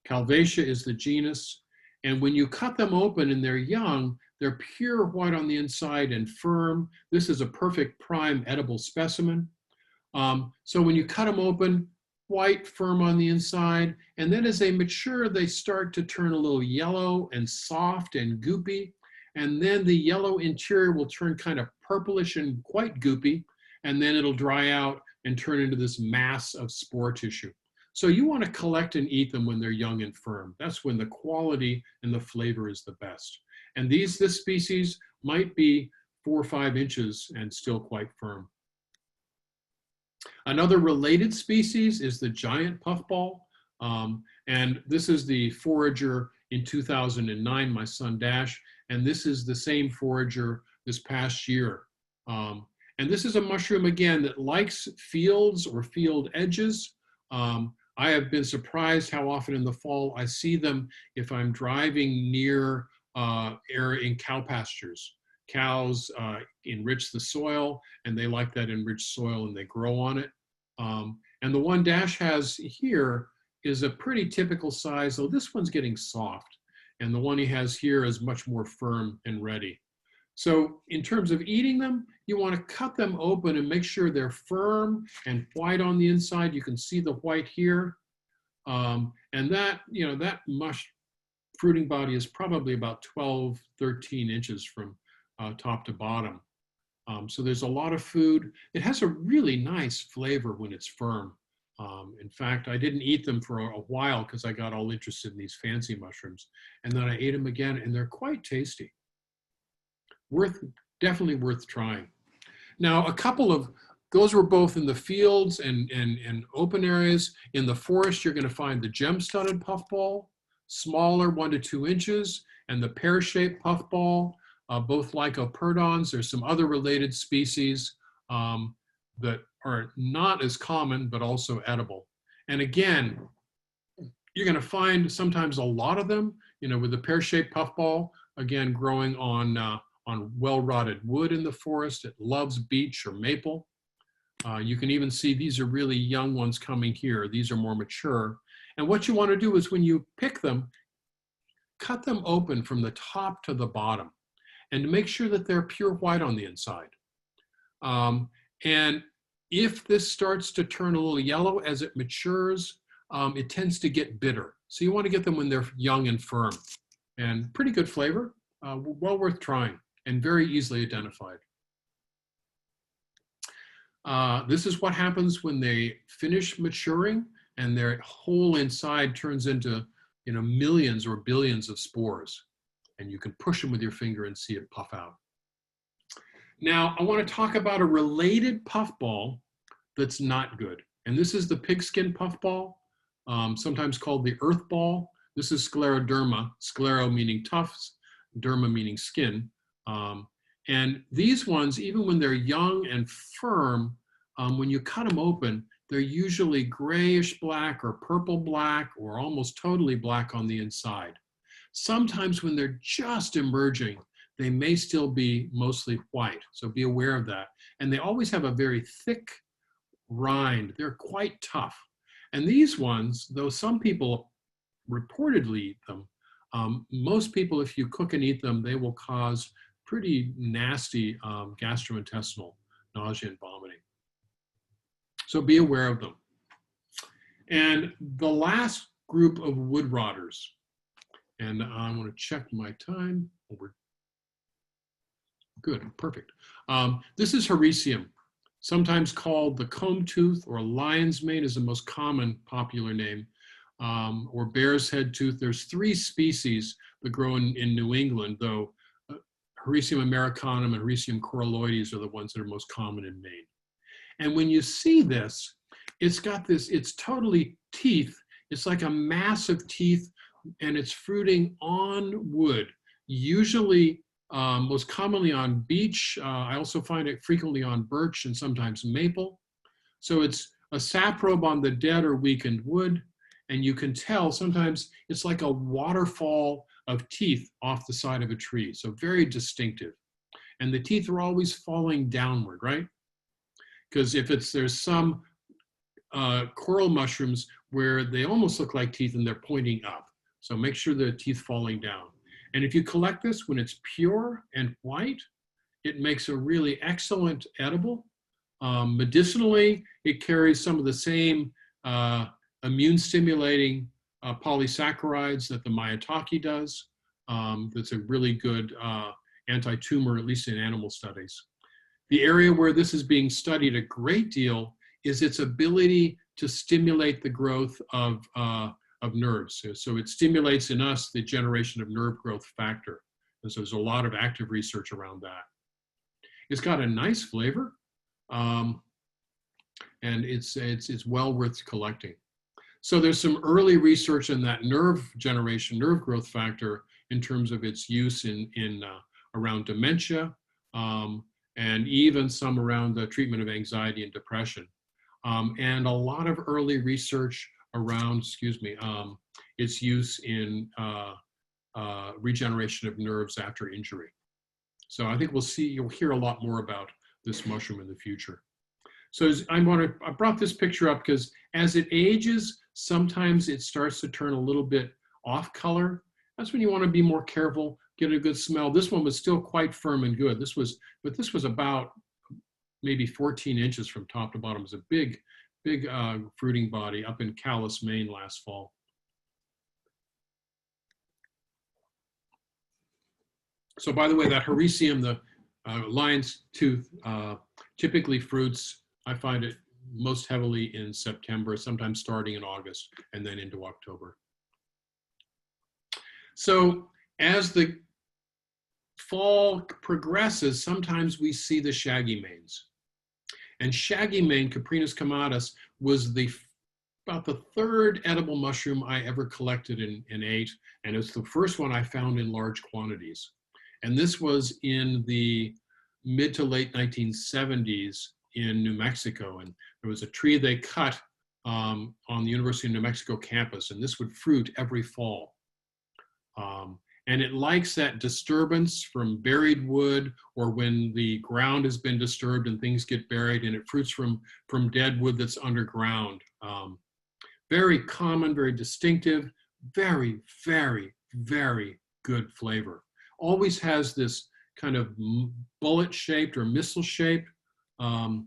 Calvacia is the genus. And when you cut them open and they're young, they're pure white on the inside and firm. This is a perfect prime edible specimen. So when you cut them open, white, firm on the inside, and then as they mature, they start to turn a little yellow and soft and goopy, and then the yellow interior will turn kind of purplish and quite goopy, and then it'll dry out and turn into this mass of spore tissue. So you want to collect and eat them when they're young and firm. That's when the quality and the flavor is the best. And this species might be 4 or 5 inches and still quite firm. Another related species is the giant puffball. And this is the forager in 2009, my son Dash. And this is the same forager this past year. And this is a mushroom, again, that likes fields or field edges. I have been surprised how often in the fall I see them if I'm driving near area in cow pastures. Cows enrich the soil, and they like that enriched soil, and they grow on it. And the one Dash has here is a pretty typical size, though this one's getting soft. And the one he has here is much more firm and ready. So in terms of eating them, you want to cut them open and make sure they're firm and white on the inside. You can see the white here. And that, that fruiting body is probably about 12, 13 inches from top to bottom. So there's a lot of food. It has a really nice flavor when it's firm. In fact, I didn't eat them for a while because I got all interested in these fancy mushrooms. And then I ate them again, and they're quite tasty. Definitely worth trying. Now, a couple of, those were both in the fields and open areas. In the forest, you're going to find the gem-studded puffball, smaller, 1 to 2 inches, and the pear-shaped puffball, both lycoperdons. There's some other related species that are not as common, but also edible. And again, you're going to find sometimes a lot of them, with the pear-shaped puffball, again, growing on well-rotted wood in the forest. It loves beech or maple. You can even see these are really young ones coming here. These are more mature. And what you want to do is when you pick them, cut them open from the top to the bottom and to make sure that they're pure white on the inside. And if this starts to turn a little yellow as it matures, it tends to get bitter. So you want to get them when they're young and firm. And pretty good flavor, well worth trying, and very easily identified. This is what happens when they finish maturing and their whole inside turns into millions or billions of spores. And you can push them with your finger and see it puff out. Now, I want to talk about a related puffball that's not good. And this is the pigskin puffball, sometimes called the earth ball. This is scleroderma, sclero meaning tufts, derma meaning skin. And these ones, even when they're young and firm, when you cut them open, they're usually grayish black or purple black or almost totally black on the inside. Sometimes when they're just emerging, they may still be mostly white, so be aware of that. And they always have a very thick rind. They're quite tough. And these ones, though some people reportedly eat them, most people, if you cook and eat them, they will cause pretty nasty gastrointestinal nausea and vomiting. So be aware of them. And the last group of wood rotters, and I want to check my time. Oh, we're good, perfect. This is Hericium, sometimes called the comb tooth or lion's mane is the most common popular name, or bear's head tooth. There's 3 species that grow in New England, though Hericium americanum and Hericium coralloides are the ones that are most common in Maine. And when you see this, it's got this, it's totally teeth. It's like a massive teeth, and it's fruiting on wood, usually most commonly on beech. I also find it frequently on birch and sometimes maple. So it's a saprobe on the dead or weakened wood, and you can tell sometimes it's like a waterfall of teeth off the side of a tree, so very distinctive. And the teeth are always falling downward, right? Because if there's some coral mushrooms where they almost look like teeth and they're pointing up. So make sure the teeth falling down. And if you collect this when it's pure and white, it makes a really excellent edible. Medicinally, it carries some of the same immune stimulating polysaccharides that the Maitake does. That's a really good anti-tumor, at least in animal studies. The area where this is being studied a great deal is its ability to stimulate the growth of nerves. So it stimulates in us the generation of nerve growth factor. And so there's a lot of active research around that. It's got a nice flavor, and it's well worth collecting. So there's some early research in that nerve generation, nerve growth factor in terms of its use in around dementia, and even some around the treatment of anxiety and depression. And a lot of early research around, its use in regeneration of nerves after injury. So I think you'll hear a lot more about this mushroom in the future. So I brought this picture up because as it ages, sometimes it starts to turn a little bit off color. That's when you want to be more careful, get a good smell. This one was still quite firm and good. This was about maybe 14 inches from top to bottom. It was a big, big fruiting body up in Calais, Maine last fall. So by the way, that Hericium, the lion's tooth, typically fruits, I find it most heavily in September, sometimes starting in August and then into October. So as the fall progresses, sometimes we see the shaggy manes. And shaggy mane, Caprinus comatus, was about the third edible mushroom I ever collected and ate, and it's the first one I found in large quantities. And this was in the mid to late 1970s in New Mexico, and there was a tree they cut on the University of New Mexico campus, and this would fruit every fall. And it likes that disturbance from buried wood, or when the ground has been disturbed and things get buried, and it fruits from dead wood that's underground. Very common, very distinctive, very, very, very good flavor. Always has this kind of bullet shaped or missile shaped. And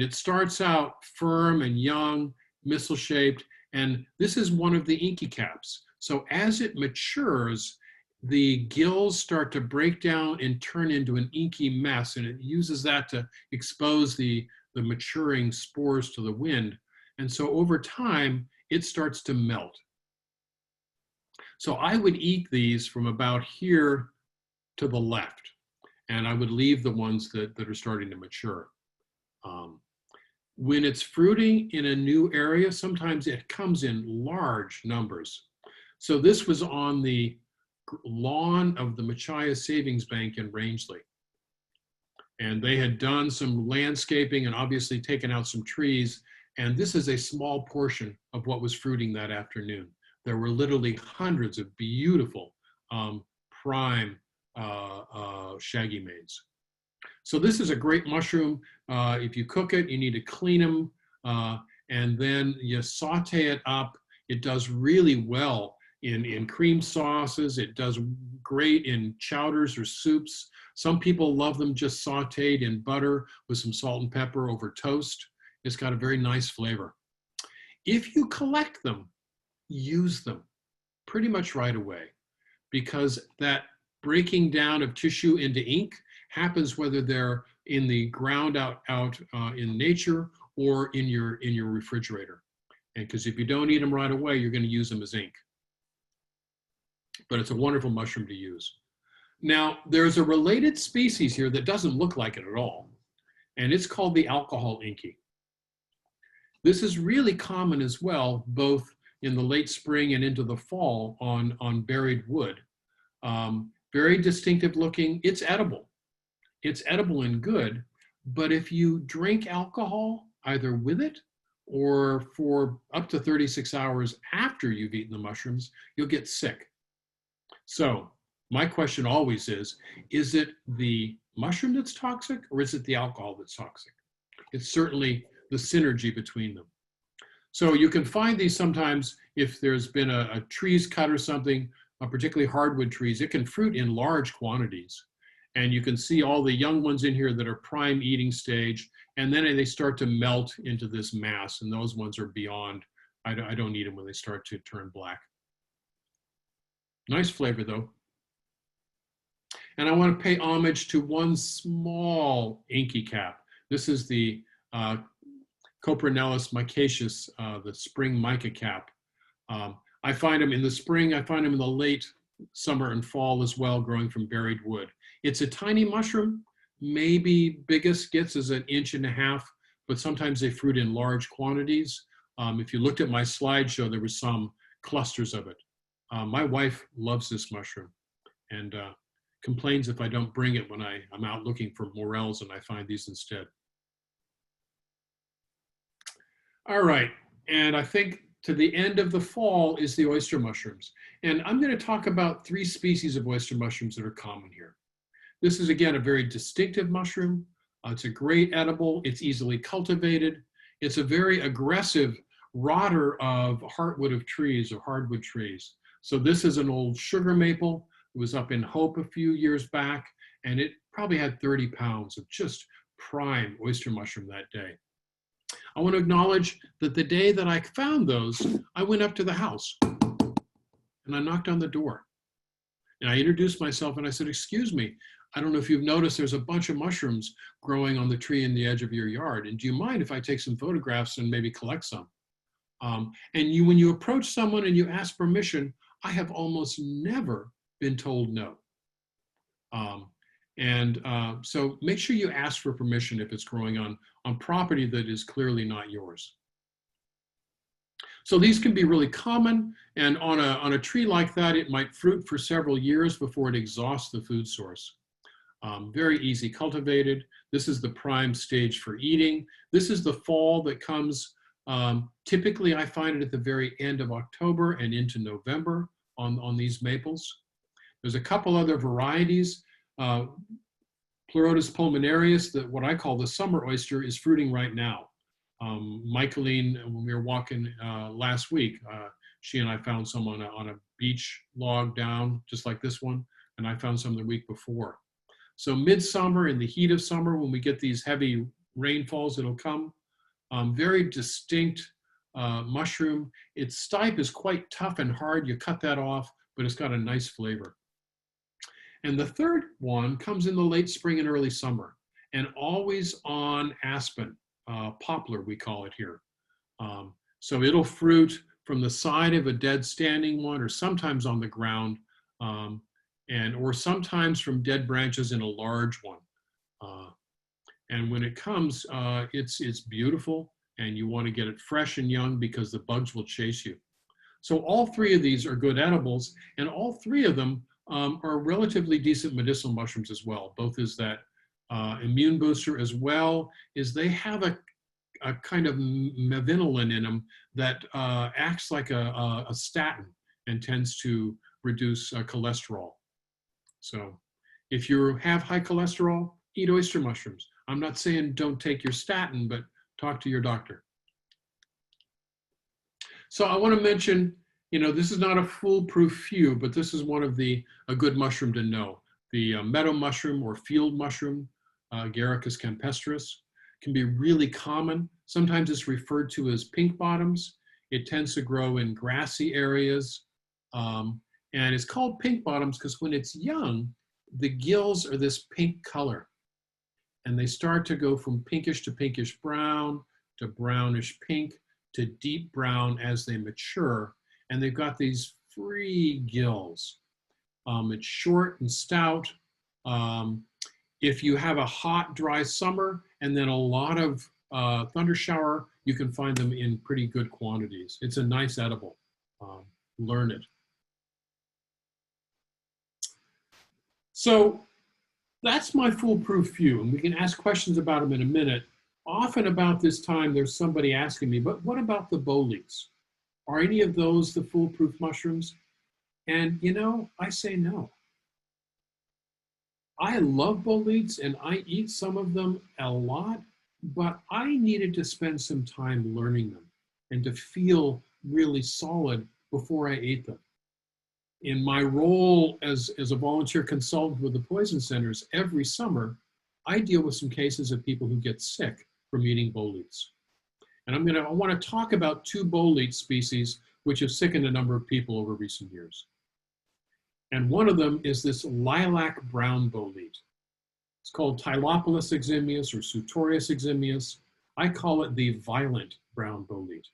it starts out firm and young, missile shaped. And this is one of the inky caps. So as it matures, the gills start to break down and turn into an inky mess, and it uses that to expose the maturing spores to the wind. And so over time, it starts to melt. So I would eat these from about here to the left, and I would leave the ones that are starting to mature. When it's fruiting in a new area, sometimes it comes in large numbers. So this was on the lawn of the Machias Savings Bank in Rangeley. And they had done some landscaping and obviously taken out some trees. And this is a small portion of what was fruiting that afternoon. There were literally hundreds of beautiful prime shaggy manes. So this is a great mushroom. If you cook it, you need to clean them, and then you saute it up. It does really well in cream sauces. It does great in chowders or soups. Some people love them just sauteed in butter with some salt and pepper over toast. It's got a very nice flavor. If you collect them, use them pretty much right away, because that breaking down of tissue into ink happens whether they're in the ground out in nature or in your refrigerator. And because if you don't eat them right away, you're going to use them as ink. But it's a wonderful mushroom to use. Now, there's a related species here that doesn't look like it at all, and it's called the alcohol inky. This is really common as well, both in the late spring and into the fall on buried wood. Very distinctive looking. It's edible. It's edible and good, but if you drink alcohol, either with it or for up to 36 hours after you've eaten the mushrooms, you'll get sick. So my question always is it the mushroom that's toxic, or is it the alcohol that's toxic? It's certainly the synergy between them. So you can find these sometimes if there's been a trees cut or something, particularly hardwood trees. It can fruit in large quantities. And you can see all the young ones in here that are prime eating stage, and then they start to melt into this mass, and those ones are beyond. I don't eat them when they start to turn black. Nice flavor though. And I want to pay homage to one small inky cap. This is the Coprinellus micaceus, the spring mica cap. I find them in the spring, I find them in the late summer and fall as well, growing from buried wood. It's a tiny mushroom, maybe biggest gets is 1.5 inches, but sometimes they fruit in large quantities. If you looked at my slideshow, there were some clusters of it. My wife loves this mushroom and complains if I don't bring it when I'm out looking for morels and I find these instead. All right, and I think to the end of the fall is the oyster mushrooms. And I'm going to talk about 3 species of oyster mushrooms that are common here. This is, again, a very distinctive mushroom. It's a great edible. It's easily cultivated. It's a very aggressive rotter of heartwood of trees or hardwood trees. So this is an old sugar maple. It was up in Hope a few years back, and it probably had 30 pounds of just prime oyster mushroom that day. I want to acknowledge that the day that I found those, I went up to the house and I knocked on the door. And I introduced myself and I said, excuse me, I don't know if you've noticed there's a bunch of mushrooms growing on the tree in the edge of your yard. And do you mind if I take some photographs and maybe collect some? And when you approach someone and you ask permission, I have almost never been told no. So make sure you ask for permission if it's growing on property that is clearly not yours. So these can be really common, and on a tree like that, it might fruit for several years before it exhausts the food source. Very easy cultivated. This is the prime stage for eating. This is the fall that comes. Typically, I find it at the very end of October and into November on these maples. There's a couple other varieties. Pleurotus pulmonarius, what I call the summer oyster, is fruiting right now. Michaeline, when we were walking last week, she and I found some on a beach log down, just like this one, and I found some the week before. So midsummer, in the heat of summer, when we get these heavy rainfalls, it'll come. Very distinct mushroom. Its stipe is quite tough and hard. You cut that off, but it's got a nice flavor. And the third one comes in the late spring and early summer, and always on aspen, poplar we call it here. So it'll fruit from the side of a dead standing one, or sometimes on the ground, or sometimes from dead branches in a large one. And when it comes, it's beautiful, and you want to get it fresh and young because the bugs will chase you. So all three of these are good edibles, and all three of them are relatively decent medicinal mushrooms as well. Both is that immune booster, as well as they have a kind of mevinolin in them that acts like a statin and tends to reduce cholesterol. So if you have high cholesterol, eat oyster mushrooms. I'm not saying don't take your statin, but talk to your doctor. So I want to mention, this is not a foolproof few, but this is one of a good mushroom to know. The meadow mushroom or field mushroom, Agaricus campestris, can be really common. Sometimes it's referred to as pink bottoms. It tends to grow in grassy areas. And it's called pink bottoms because when it's young, the gills are this pink color. And they start to go from pinkish to pinkish brown to brownish pink to deep brown as they mature. And they've got these free gills. It's short and stout. If you have a hot, dry summer and then a lot of thunder shower, you can find them in pretty good quantities. It's a nice edible. Learn it. So that's my foolproof few, and we can ask questions about them in a minute. Often about this time, there's somebody asking me, but what about the boletes? Are any of those the foolproof mushrooms? And I say no. I love boletes and I eat some of them a lot, but I needed to spend some time learning them and to feel really solid before I ate them. In my role as a volunteer consultant with the poison centers, every summer, I deal with some cases of people who get sick from eating boletes. And I want to talk about two bolete species which have sickened a number of people over recent years. And one of them is this lilac brown bolete. It's called Tylopolis eximius or Sutorius eximius. I call it the violent brown bolete.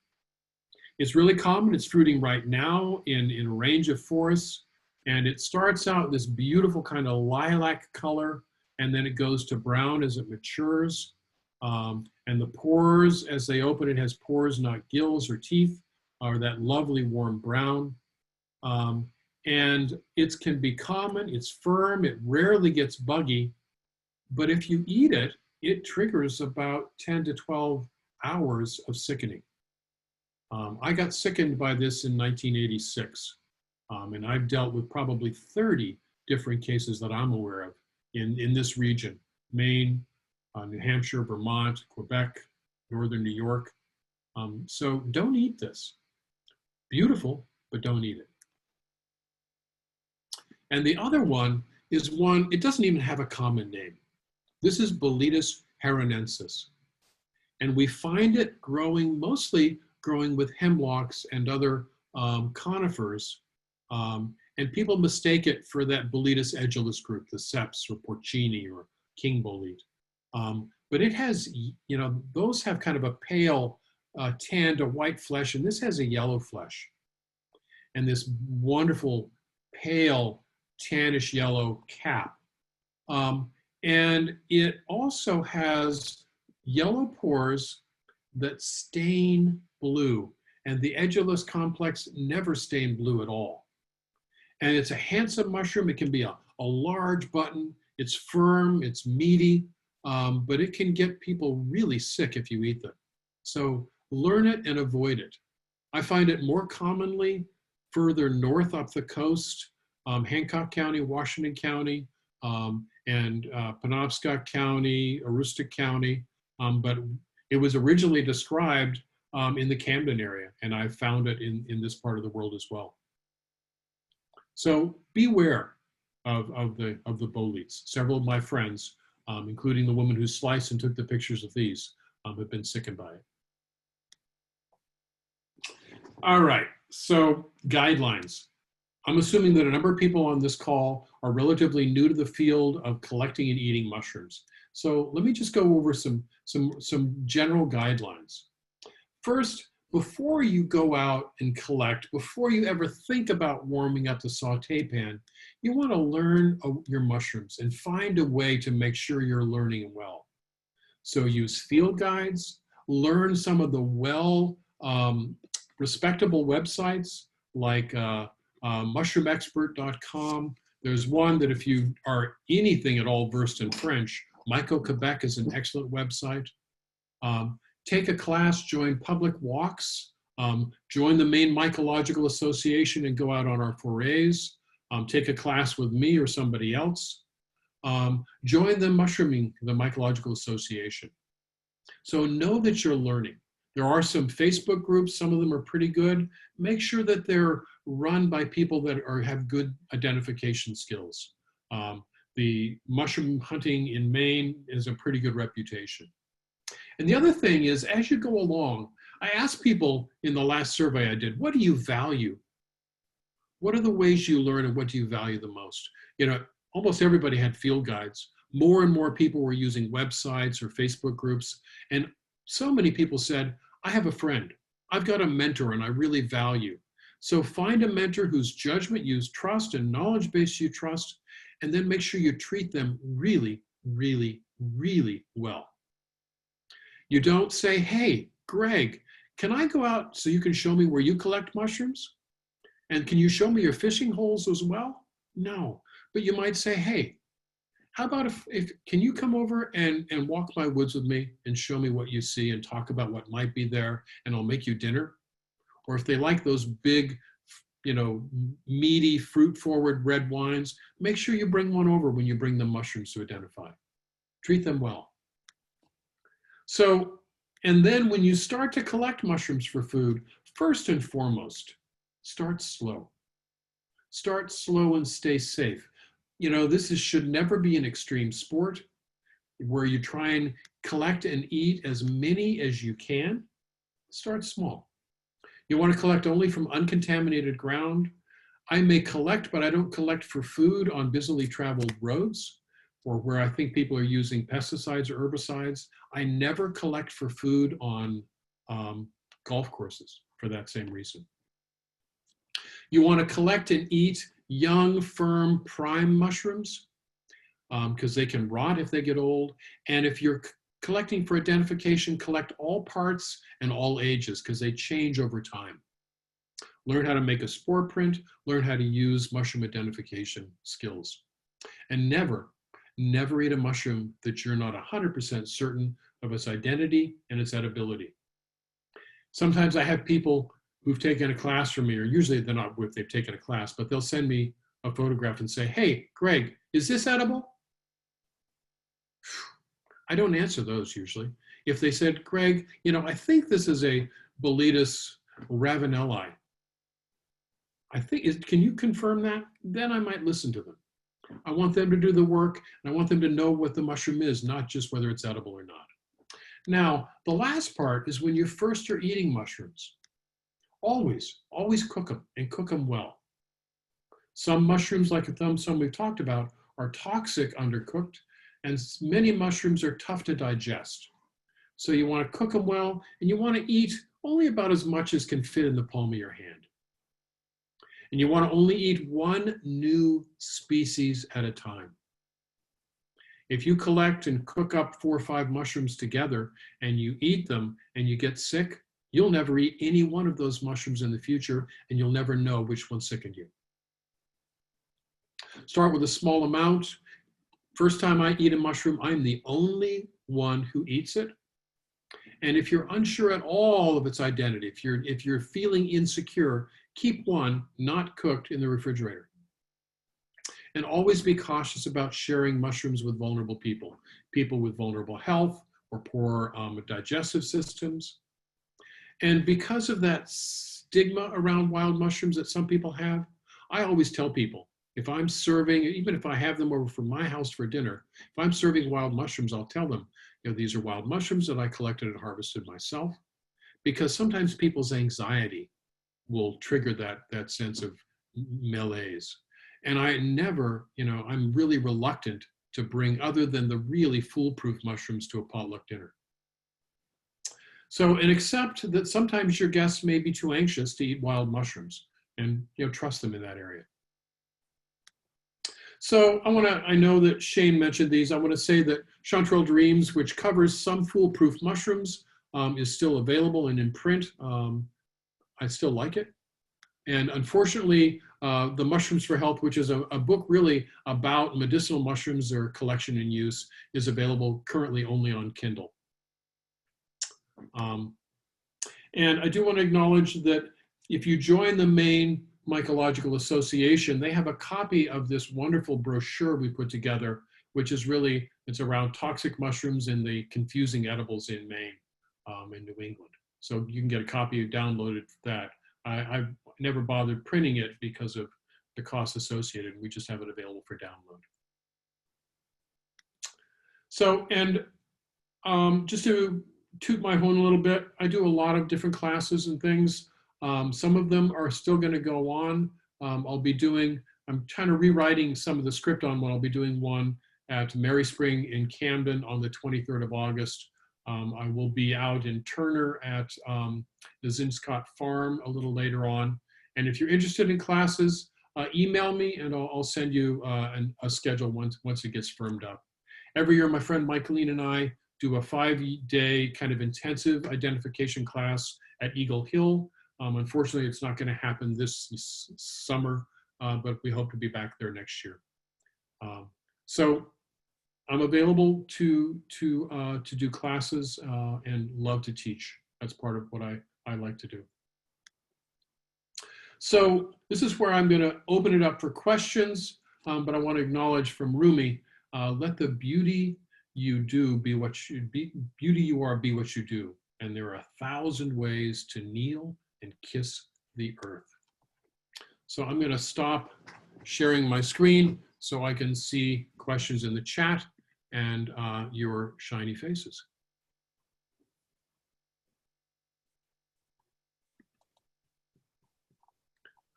It's really common. It's fruiting right now in a range of forests. And it starts out this beautiful kind of lilac color, and then it goes to brown as it matures. And the pores, as they open, it has pores, not gills or teeth, are that lovely warm brown. And it can be common, it's firm, it rarely gets buggy, but if you eat it, it triggers about 10 to 12 hours of sickening. I got sickened by this in 1986, and I've dealt with probably 30 different cases that I'm aware of in this region: Maine, New Hampshire, Vermont, Quebec, Northern New York. So don't eat this. Beautiful, but don't eat it. And the other one is one, it doesn't even have a common name. This is Boletus heronensis. And we find it mostly growing with hemlocks and other conifers. And people mistake it for that Boletus edulis group, the Seps or Porcini or King Bolete. But it has, those have kind of a pale tan to white flesh, and this has a yellow flesh. And this wonderful pale tannish yellow cap. And it also has yellow pores that stain blue, and the edulis complex never stain blue at all. And it's a handsome mushroom. It can be a large button. It's firm, it's meaty, but it can get people really sick if you eat them. So learn it and avoid it. I find it more commonly further north up the coast, Hancock County, Washington County, and Penobscot County, Aroostook County, but it was originally described in the Camden area, and I found it in this part of the world as well. So beware of the boletes. Several of my friends, including the woman who sliced and took the pictures of these, have been sickened by it. All right, so guidelines. I'm assuming that a number of people on this call are relatively new to the field of collecting and eating mushrooms. So let me just go over some general guidelines. First, before you go out and collect, before you ever think about warming up the saute pan, you want to learn your mushrooms and find a way to make sure you're learning well. So use field guides, learn some of the respectable websites like mushroomexpert.com. There's one that if you are anything at all versed in French, Myco Quebec is an excellent website. Take a class, join public walks, join the Maine Mycological Association and go out on our forays. Take a class with me or somebody else. Join the Mycological Association. So know that you're learning. There are some Facebook groups, some of them are pretty good. Make sure that they're run by people that have good identification skills. The mushroom hunting in Maine is a pretty good reputation. And the other thing is, as you go along, I asked people in the last survey I did, what do you value? What are the ways you learn and what do you value the most? Almost everybody had field guides. More and more people were using websites or Facebook groups. And so many people said, I have a friend. I've got a mentor and I really value. So find a mentor whose judgment you trust and knowledge base you trust, and then make sure you treat them really, really, really well. You don't say, hey, Greg, can I go out so you can show me where you collect mushrooms? And can you show me your fishing holes as well? No, but you might say, hey, how about if can you come over and walk my woods with me and show me what you see and talk about what might be there, and I'll make you dinner? Or if they like those big, meaty, fruit-forward red wines, make sure you bring one over when you bring them mushrooms to identify. Treat them well. So, and then when you start to collect mushrooms for food, first and foremost, start slow. Start slow and stay safe. This should never be an extreme sport where you try and collect and eat as many as you can. Start small. You want to collect only from uncontaminated ground. I may collect, but I don't collect for food on busily traveled roads or where I think people are using pesticides or herbicides. I never collect for food on golf courses for that same reason. You want to collect and eat young, firm, prime mushrooms because they can rot if they get old. And if you're collecting for identification, collect all parts and all ages because they change over time. Learn how to make a spore print, learn how to use mushroom identification skills. And never eat a mushroom that you're not 100% certain of its identity and its edibility. Sometimes I have people who've taken a class from me, or usually they're not if they've taken a class, but they'll send me a photograph and say, hey, Greg, is this edible? I don't answer those usually. If they said, Greg, I think this is a Boletus ravenelli. Can you confirm that? Then I might listen to them. I want them to do the work, and I want them to know what the mushroom is, not just whether it's edible or not. Now, the last part is when you first are eating mushrooms. Always cook them and cook them well. Some mushrooms, like some we've talked about, are toxic undercooked, and many mushrooms are tough to digest. So you want to cook them well, and you want to eat only about as much as can fit in the palm of your hand. And you want to only eat one new species at a time. If you collect and cook up 4 or 5 mushrooms together and you eat them and you get sick, you'll never eat any one of those mushrooms in the future, and you'll never know which one sickened you. Start with a small amount. First time I eat a mushroom, I'm the only one who eats it. And if you're unsure at all of its identity, if you're feeling insecure, keep one not cooked in the refrigerator. And always be cautious about sharing mushrooms with vulnerable people, people with vulnerable health or poor digestive systems. And because of that stigma around wild mushrooms that some people have, I always tell people, if I'm serving, even if I have them over from my house for dinner, if I'm serving wild mushrooms, I'll tell them, these are wild mushrooms that I collected and harvested myself, because sometimes people's anxiety will trigger that sense of malaise. And I never, I'm really reluctant to bring other than the really foolproof mushrooms to a potluck dinner. So, and accept that sometimes your guests may be too anxious to eat wild mushrooms, and trust them in that area. So I know that Shane mentioned these. I want to say that Chanterelle Dreams, which covers some foolproof mushrooms, is still available and in print. I still like it. And unfortunately, the Mushrooms for Health, which is a book really about medicinal mushrooms, their collection and use, is available currently only on Kindle. And I do want to acknowledge that if you join the Maine Mycological Association, they have a copy of this wonderful brochure we put together, which is really, it's around toxic mushrooms and the confusing edibles in Maine, in New England. So you can get a copy downloaded for that. I've never bothered printing it because of the costs associated. We just have it available for download. So, and just to toot my horn a little bit, I do a lot of different classes and things. Some of them are still going to go on. I'm kind of rewriting some of the script on one. I'll be doing one at Mary Spring in Camden on the 23rd of August. I will be out in Turner at the Zinscott Farm a little later on. And if you're interested in classes, email me and I'll send you a schedule once it gets firmed up. Every year, my friend Michaeline and I do a 5-day kind of intensive identification class at Eagle Hill. Unfortunately, it's not going to happen this summer, but we hope to be back there next year. So I'm available to do classes and love to teach. That's part of what I like to do. So this is where I'm going to open it up for questions, but I want to acknowledge from Rumi, let the beauty you do be what you be, beauty you are be what you do. And there are 1,000 ways to kneel and kiss the earth. So I'm going to stop sharing my screen so I can see questions in the chat and your shiny faces.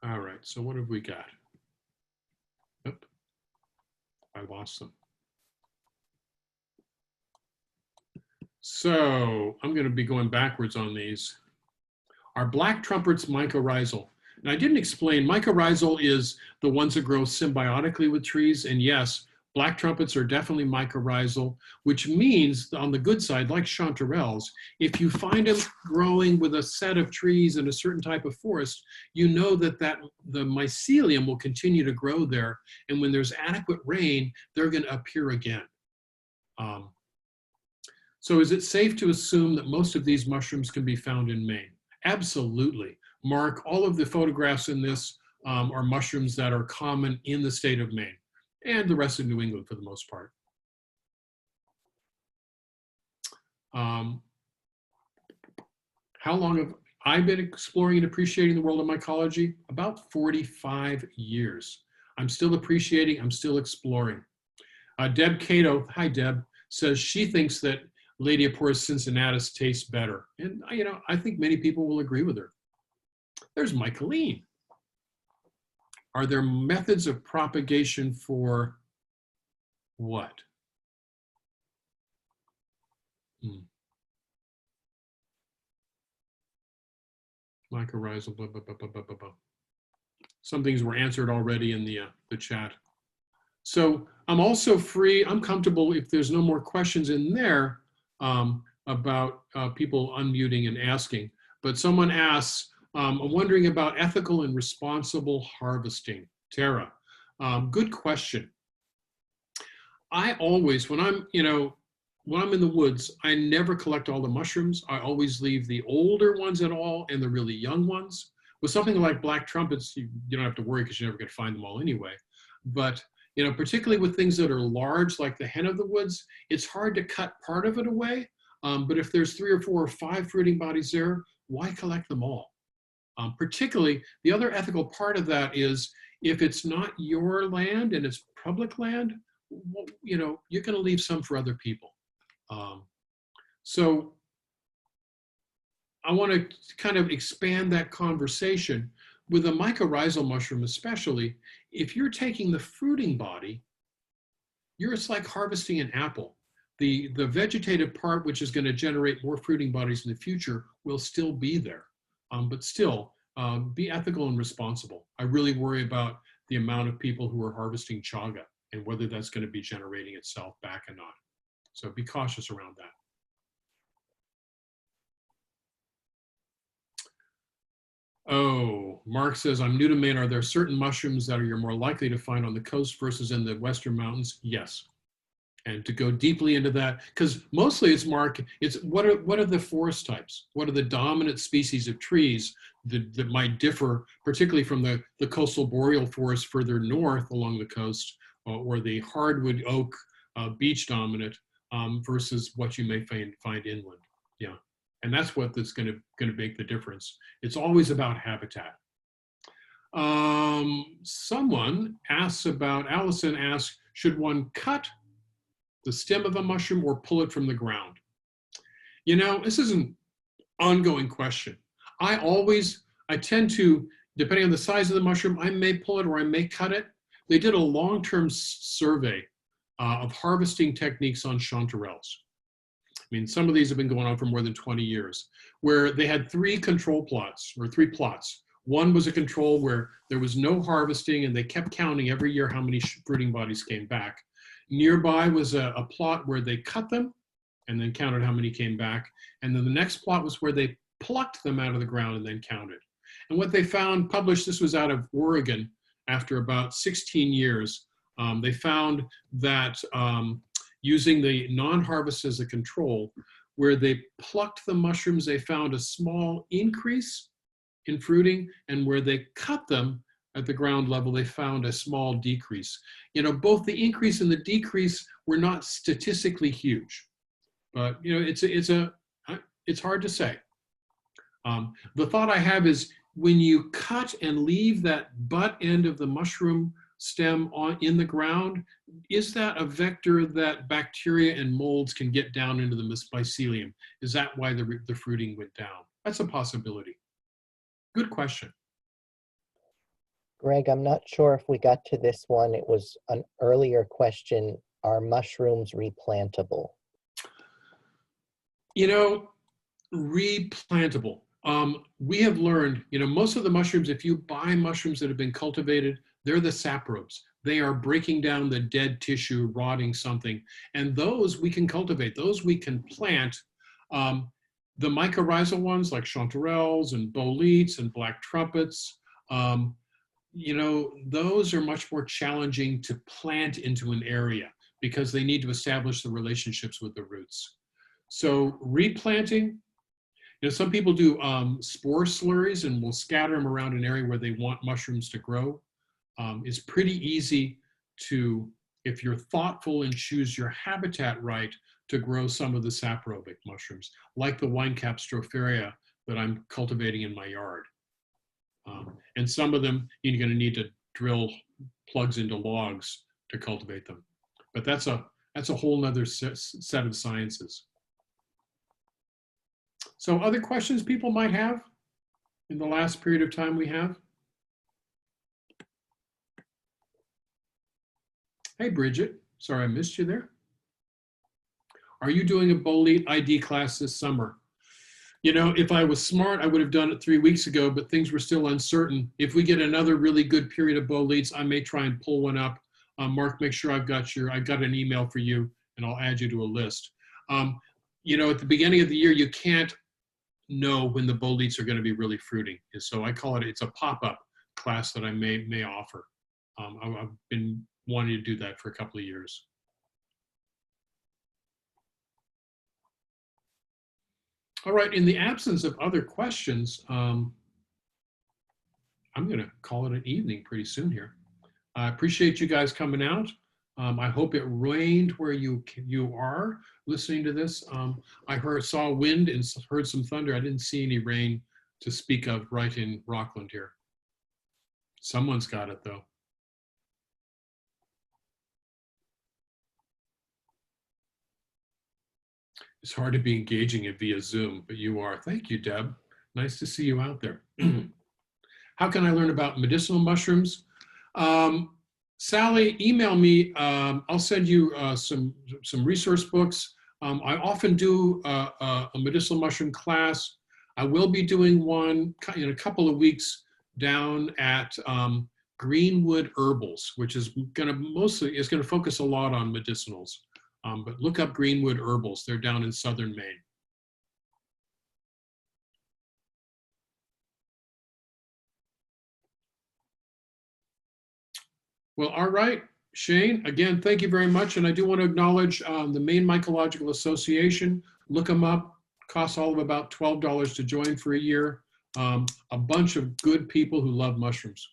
All right, so what have we got? Yep, I lost them. So I'm going to be going backwards on these. Are black trumpets mycorrhizal? And I didn't explain, mycorrhizal is the ones that grow symbiotically with trees. And yes, black trumpets are definitely mycorrhizal, which means on the good side, like chanterelles, if you find them growing with a set of trees in a certain type of forest, you know that the mycelium will continue to grow there. And when there's adequate rain, they're going to appear again. So is it safe to assume that most of these mushrooms can be found in Maine? Absolutely. Mark, all of the photographs in this are mushrooms that are common in the state of Maine and the rest of New England for the most part. How long have I been exploring and appreciating the world of mycology? About 45 years. I'm still appreciating, I'm still exploring. Deb Cato, hi Deb, says she thinks that Ladeoporus cincinnatus tastes better. And, you know, I think many people will agree with her. There's Michaeline. Are there methods of propagation for what? Mycorrhizal, blah, blah, blah, blah, blah, blah, blah. Some things were answered already in the chat. So I'm also free, I'm comfortable if there's no more questions in there about people unmuting and asking. But someone asks, I'm wondering about ethical and responsible harvesting. Tara, good question. I always, when I'm in the woods, I never collect all the mushrooms. I always leave the older ones at all and the really young ones. With something like black trumpets, you don't have to worry because you're never going to find them all anyway. But you know, particularly with things that are large, like the hen of the woods, it's hard to cut part of it away. But if there's 3 or 4 or 5 fruiting bodies there, why collect them all? Particularly, the other ethical part of that is if it's not your land and it's public land, you know, you're going to leave some for other people. So I want to kind of expand that conversation with a mycorrhizal mushroom, especially if you're taking the fruiting body, it's like harvesting an apple. The vegetative part, which is going to generate more fruiting bodies in the future, will still be there. But still, be ethical and responsible. I really worry about the amount of people who are harvesting chaga and whether that's going to be generating itself back or not. So be cautious around that. Oh, Mark says, I'm new to Maine. Are there certain mushrooms that you're more likely to find on the coast versus in the Western mountains? Yes. And to go deeply into that, because mostly it's Mark, it's what are the forest types? What are the dominant species of trees that might differ, particularly from the coastal boreal forest further north along the coast, or the hardwood oak beech dominant versus what you may find inland. Yeah. And that's that's going to make the difference. It's always about habitat. Someone asks about, Allison asks, should one cut the stem of a mushroom or pull it from the ground? You know, this is an ongoing question. I tend to, depending on the size of the mushroom, I may pull it or I may cut it. They did a long-term survey of harvesting techniques on chanterelles. I mean, some of these have been going on for more than 20 years, where they had 3 control plots, or 3 plots. One was a control where there was no harvesting and they kept counting every year how many fruiting bodies came back. Nearby was a plot where they cut them and then counted how many came back. And then the next plot was where they plucked them out of the ground and then counted. And what they found, published, this was out of Oregon, after about 16 years, they found that using the non-harvest as a control, where they plucked the mushrooms, they found a small increase in fruiting, and where they cut them at the ground level, they found a small decrease. You know, both the increase and the decrease were not statistically huge, but you know, it's hard to say. The thought I have is when you cut and leave that butt end of the mushroom stem in the ground, is that a vector that bacteria and molds can get down into the mycelium? Is that why the fruiting went down? That's a possibility. Good question. Greg, I'm not sure if we got to this one. It was an earlier question. Are mushrooms replantable? You know, replantable. We have learned, you know, most of the mushrooms, if you buy mushrooms that have been cultivated, they're the saprobes. They are breaking down the dead tissue, rotting something. And those we can cultivate, those we can plant. The mycorrhizal ones like chanterelles and boletes and black trumpets, you know, those are much more challenging to plant into an area because they need to establish the relationships with the roots. So replanting, you know, some people do spore slurries and will scatter them around an area where they want mushrooms to grow. It's pretty easy to, if you're thoughtful and choose your habitat right, to grow some of the saprobic mushrooms, like the winecap stropharia that I'm cultivating in my yard. And some of them, you're going to need to drill plugs into logs to cultivate them. But that's a whole nother set of sciences. So other questions people might have in the last period of time we have? Hey, Bridget, sorry I missed you there. Are you doing a Bolete ID class this summer? You know, if I was smart, I would have done it 3 weeks ago, but things were still uncertain. If we get another really good period of Boletes, I may try and pull one up. Mark, make sure I've got an email for you, and I'll add you to a list. You know, at the beginning of the year, you can't know when the Boletes are going to be really fruiting. And so I call it, it's a pop-up class that I may offer. I've been wanting to do that for a couple of years. All right, in the absence of other questions, I'm going to call it an evening pretty soon here. I appreciate you guys coming out. I hope it rained where you are listening to this. I saw wind and heard some thunder. I didn't see any rain to speak of right in Rockland here. Someone's got it though. It's hard to be engaging it via Zoom, but you are. Thank you, Deb. Nice to see you out there. How can I learn about medicinal mushrooms? Sally, email me. I'll send you some resource books. I often do a medicinal mushroom class. I will be doing one in a couple of weeks down at Greenwood Herbals, which is going to focus a lot on medicinals. But look up Greenwood Herbals. They're down in southern Maine. Well, all right, Shane, again, thank you very much. And I do want to acknowledge the Maine Mycological Association. Look them up. Costs all of about $12 to join for a year. A bunch of good people who love mushrooms.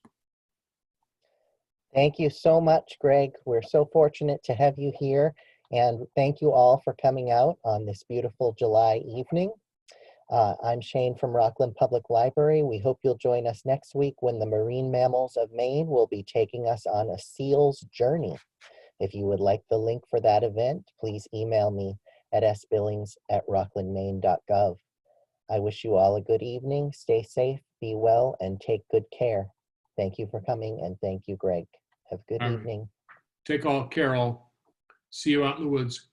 Thank you so much, Greg. We're so fortunate to have you here. And thank you all for coming out on this beautiful July evening. I'm Shane from Rockland Public Library. We hope you'll join us next week when the marine mammals of Maine will be taking us on a seal's journey. If you would like the link for that event, please email me at sbillings@rocklandmaine.gov. I wish you all a good evening. Stay safe, be well, and take good care. Thank you for coming, and thank you, Greg. Have a good evening. Take all care, all. See you out in the woods.